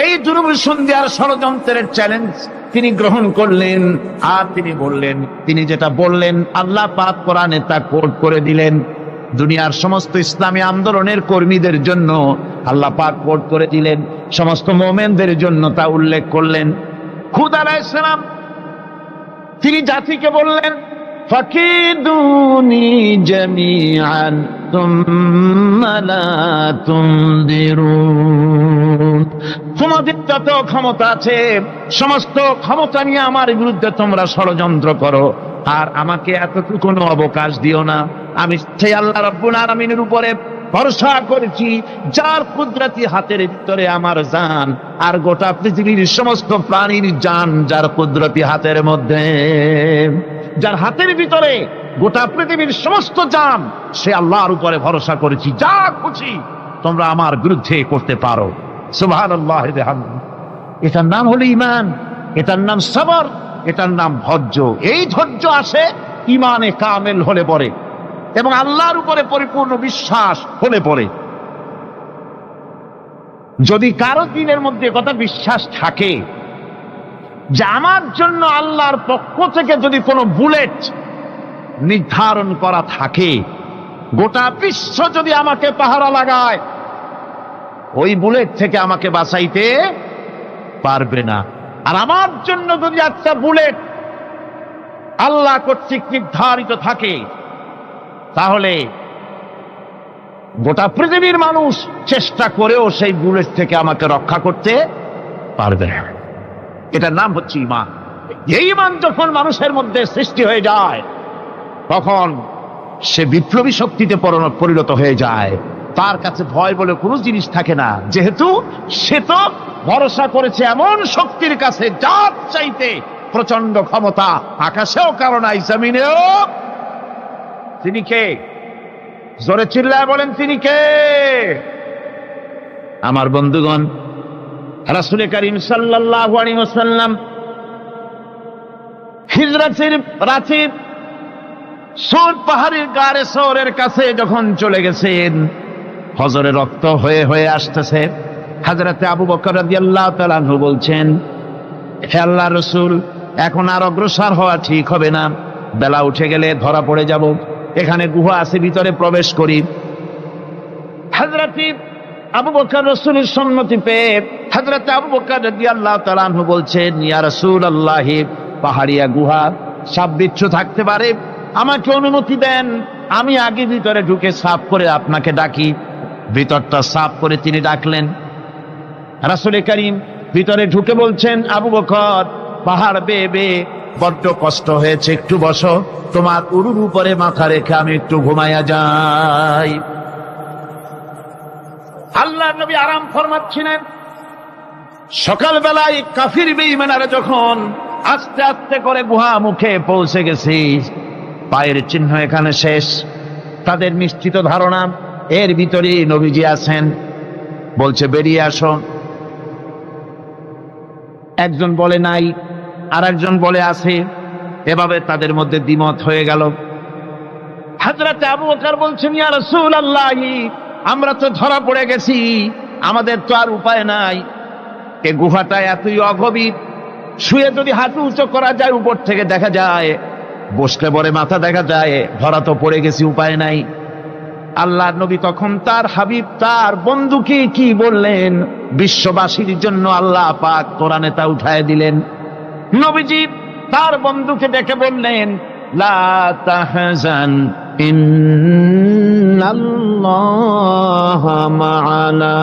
এই দুর্বিসন্ধির ষড়যন্ত্রের চ্যালেঞ্জ তিনি গ্রহণ করলেন। আর তিনি বললেন, তিনি যেটা বললেন আল্লাহ পাক কোরআনে তা কোট করে দিলেন। দুনিয়ার সমস্ত ইসলামী আন্দোলনের কর্মীদের জন্য আল্লাহ পাক কোট করে দিলেন, সমস্ত মুমিনদের জন্য তা উল্লেখ করলেন। হুদ আলাইহিস সালাম তিনি জাতিকে বললেন, ফাকিদুনি জামিআন তুম্মা লা তুনদিরুন। তোমাদের যত ক্ষমতা আছে সমস্ত ক্ষমতা নিয়ে আমার বিরুদ্ধে তোমরা ষড়যন্ত্র করো, আর আমাকে এতটুকু অবকাশ দিও না। আমি সেই আল্লাহ রাব্বুল আলামিনের উপরে ভরসা করেছি, যার কুদরতি হাতের ভিতরে আমার জান, আর গোটা পৃথিবীর সমস্ত প্রাণীর জান যার কুদরতি হাতের মধ্যে। যার হাতের ভিতরে গোটা পৃথিবীর সমস্ত জান, সে আল্লাহর উপরে ভরসা করেছি। যা খুশি তোমরা আমার বিরুদ্ধে করতে পারো। সুবহানাল্লাহ ওয়া বিহামদিহি। এটার নাম হলো ঈমান, এটার নাম সবর, এটার নাম ধৈর্য। এই ধৈর্য আসে ঈমানে কামেল হলে পরে এবং আল্লাহর উপরে পরিপূর্ণ বিশ্বাস হলে পরে। যদি কারো দিনের মধ্যে কথা বিশ্বাস থাকে যে আমার জন্য আল্লাহর পক্ষ থেকে যদি কোনো বুলেট নির্ধারণ করা থাকে, গোটা বিশ্ব যদি আমাকে পাহারা লাগায়, ওই বুলেট থেকে আমাকে বাঁচাইতে পারবে না। আর আমার জন্য যদি একটা বুলেট আল্লাহ কর্তৃক নির্ধারিত থাকে, তাহলে গোটা পৃথিবীর মানুষ চেষ্টা করেও সেই বুলেট থেকে আমাকে রক্ষা করতে পারবে না। এটার নাম হচ্ছে ঈমান। এই ঈমান যখন মানুষের মধ্যে সৃষ্টি হয়ে যায়, তখন সে বিপ্লবী শক্তিতে পরিণত হয়ে যায়। তার কাছে ভয় বলে কোনো জিনিস থাকে না, যেহেতু সে তো ভরসা করেছে এমন শক্তির কাছে যার চাইতে প্রচন্ড ক্ষমতা আকাশেও কারো নাই, জমিনেও। তিনি কে? জোরে চিল্লায় বলেন, তিনি কে? আমার বন্ধুগণ, রাসূল করিম সাল্লাল্লাহু আলাইহি ওয়াসাল্লাম হিজরতের রাতে সৌর পাহাড়ের গাড়ে সৌরের কাছে যখন চলে গেছেন, হজরে রক্ত হয়ে হয়ে আসতেছে। হযরতে আবু বকর রাদিয়াল্লাহু তাআলা আনহু বলছেন, হে আল্লাহর রাসূল, এখন আর অগ্রসর হওয়া ঠিক হবে না, বেলা উঠে গেলে ধরা পড়ে যাব। এখানে গুহা আছে, ভিতরে প্রবেশ করি। হযরতে আবু বকর রাসূলের সম্মতি পেয়ে হযরতে আবু বকর রাদিয়াল্লাহু তাআলা আনহু বলছেন, ইয়া রাসূলুল্লাহ, পাহাড়িয়া গুহা, সাপ বিচ্ছু থাকতে পারে, আমাকে অনুমতি দেন, আমি আগে ভিতরে ঢুকে সাফ করে আপনাকে ডাকি। ভিতরটা সাফ করে তিনি ডাকলেন। রাসূল করিম ভিতরে ঢুকে বলছেন, আবু বকর, পাহাড় বেয়ে বেয়ে বড্ড কষ্ট হয়েছে, একটু বসো, তোমার উরুর উপরে মাথা রেখে আমি একটু ঘুমাইয়া যাই। আল্লাহর নবী আরাম ফরমাচ্ছিলেন। সকালবেলায় কাফির বেঈমানেরা যখন আস্তে আস্তে করে গুহা মুখে পৌঁছে গেছে, পায়ের চিহ্ন এখানে শেষ, তাদের নিশ্চিত ধারণা এর ভিতরে নবীজি আছেন। বলছে, বেরিয়ে আসো। একজন বলে নাই, আর একজন বলে আছে। এভাবে তাদের মধ্যে দ্বিমত হয়ে গেল। হযরতে আবু বকর বলছেন, ইয়া রাসূলুল্লাহ, আমরা তো ধরা পড়ে গেছি, আমাদের তো আর উপায় নাই। এই গুহাটা এতই অগভীর, শুয়ে যদি হাঁটু উঁচু করা যায় উপর থেকে দেখা যায়, বসলে পরে মাথা দেখা যায়, ধরা তো পড়ে গেছি, উপায় নাই। আল্লাহর নবী তখন তার হাবিব, তার বন্ধুকে কি বললেন? বিশ্ববাসীর জন্য আল্লাহ পাক কোরআনে তা উঠায় দিলেন। নবীজি তার বন্ধুকে ডেকে বললেন, লা তাহজান ইন্নাল্লাহা মা'ানা।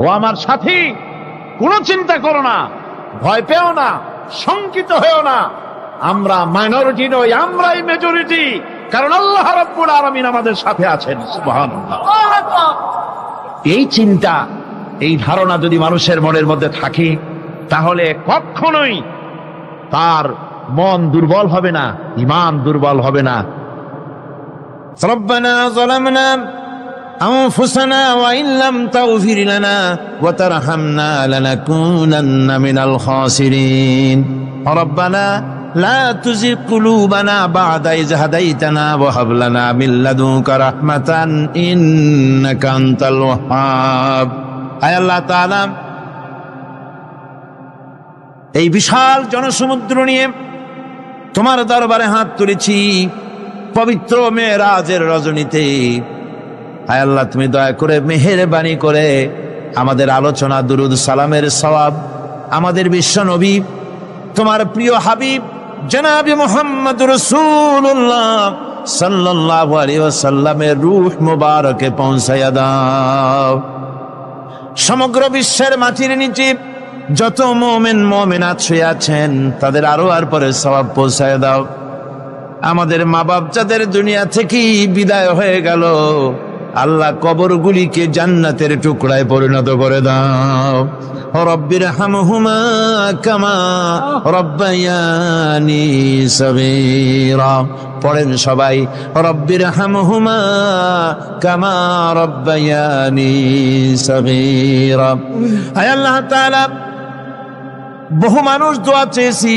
ও আমার সাথী, কোনো চিন্তা করো না, ভয় পেও না, শঙ্কিত হয়েও না। আমরা মাইনরিটি নই, আমরাই মেজরিটি, কারণ আল্লাহ রাব্বুল আলামিন আমাদের সাথে আছেন। সুবহানাল্লাহ। এই চিন্তা, এই ধারণা যদি মানুষের মনের মধ্যে থাকে, তাহলে কখনোই তার মন দুর্বল হবে না, ঈমান দুর্বল হবে না। রব্বানা যালামনা আনফুসানা ওয়া ইন লাম তাগফির লানা ওয়া তারহামনা লানাকুনান্না মিনাল খাসিরিন। রব্বানা লা তুযিগ কুলুবানা বা'দা ইয হাদাইতানা ওয়া হাব লানা মিন লাদুনকা রাহমাতান ইন্নাকা আনতাল ওয়াহ্হাব। আয় আল্লাহ তাআলা, এই বিশাল জনসমুদ্র নিয়ে তোমার দরবারে হাত তুলেছি পবিত্র মেরাজের রজনীতে। আয় আল্লাহ, তুমি দয়া করে মেহেরবানি করে আমাদের আলোচনা, দুরুদ সালামের সওয়াব আমাদের বিশ্ব নবী, তোমার প্রিয় হাবিব জনাবে মুহাম্মদ রাসূলুল্লাহ সাল্লাল্লাহু আলাইহি ওয়াসাল্লামের রূহ মুবারকে পৌঁছায়া দাও। সমগ্র বিশ্বের মাটির নিচে যত মুমিন মুমিনাত শুয়ে আছেন, তাদের আরো আর পরে সওয়াব পৌঁছায় দাও। আমাদের মা বাপ যাদের দুনিয়া থেকে বিদায় হয়ে গেল, আল্লাহ কবরগুলিকে জান্নাতের টুকরায় পরিণত করে দাও। রব্বির হামহুমা কামা রব্বায়ানি সগীরা। পড়েন সবাই, রব্বির হামহুমা কামা রব্বায়ানি সগীরা। আয় আল্লাহ তাআলা, বহু মানুষ দোয়া চেয়েছি,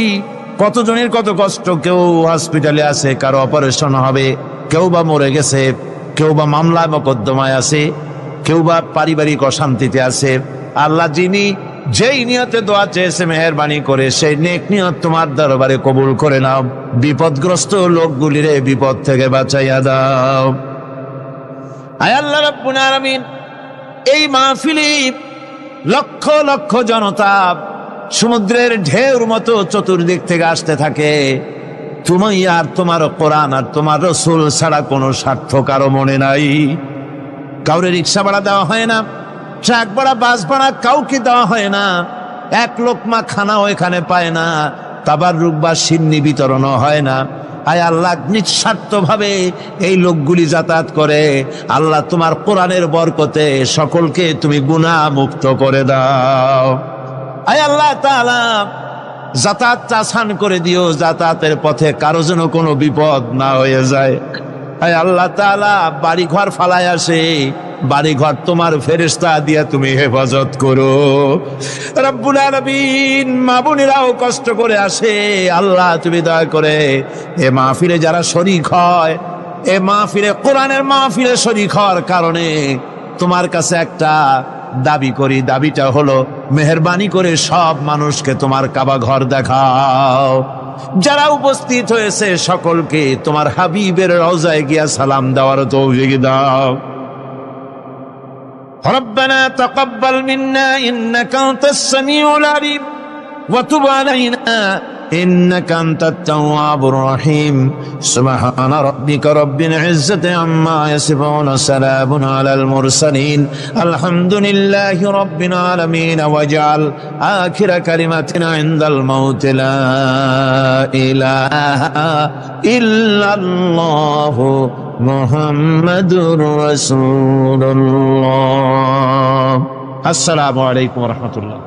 কতজনের কত কষ্ট, কেউ হসপিটালে আছে, কারো অপারেশন হবে, কেউ বা মরে গেছে, কেউ বা মামলা মোকদ্দমায় আছে। কেউ বা পারিবারিক অশান্তিতে আছে, আল্লাহ যিনি যেই নিয়তে দোয়া চেয়েছে মেহেরবানি করে সেই নেক নিয়ত তোমার দরবারে কবুল করে নাও। বিপদগ্রস্ত লোকগুলিরে বিপদ থেকে বাঁচাইয়া দাও। আয় আল্লাহ রাব্বুল আলামিন, এই মাহফিলে লক্ষ লক্ষ জনতা সমুদ্রের ঢেউর মতো চতুর্দিক থেকে আসতে থাকে। তুমি আর তোমার কোরআন আর তোমার রাসূল ছাড়া কোনো স্বার্থ কারো মনে নাই। কাউরে রিক্সা ভাড়া দেওয়া হয় না, ট্রাক ভাড়া, বাস ভাড়া কাউকে দেওয়া হয় না। এক লোকমা খানাও এখানে পায় না, তাবাররুক বা সিন্নি বিতরণও হয় না। আয় আল্লাহ, নিঃস্বার্থ ভাবে এই লোকগুলি যাতায়াত করে। আল্লাহ তোমার কোরআনের বরকতে সকলকে তুমি গুনাহ মুক্ত করে দাও। আয় আল্লাহ তাআলা, যাতায়াতটা আসান করে দিও, যাতায়াতের পথে কারো যেন কোনো বিপদ না হয়ে যায়। আয় আল্লাহ তাআলা, বাড়ি ঘর ফালায় আসে, বাড়ি ঘর তোমার ফেরেশতা দিয়া তুমি হেফাজত করো। রব্বুল আলামিন, মা বোনেরাও কষ্ট করে আসে, আল্লাহ তুমি দয়া করে এ মাহফিলে যারা শরীক হয়, এ মাহফিলে কোরআনের মাহফিলে শরীক হওয়ার কারণে তোমার কাছে একটা দাবি করি। দাবিটা হলো, মেহেরবানি করে সব মানুষকে তোমার কাবা ঘর দেখাও। যারা উপস্থিত হয়েছে সকলকে তোমার হাবিবের রওজায় গিয়া সালাম দেওয়ার তৌফিক দাও। রব্বানা তাকাব্বাল মিন্না ইন্নাকা আনতাস সামিউল আলিম ওয়া তুব আলাইনা ইন্নাকা আনতাত তাওয়াবুর রহিম। সুবহানা রাব্বিকা রাব্বিল ইজ্জাতি আম্মা ইয়াসিফুন, সালামুন আলাল মুরসালিন, আলহামদুলিল্লাহি রাব্বিল আলামিন। ওয়াজআল আখিরা কালিমাতিনা ইনদাল মাউত লা ইলাহা ইল্লাল্লাহু মুহাম্মাদুর রাসূলুল্লাহ। আসসালামু আলাইকুম ওয়া রাহমাতুল্লাহ।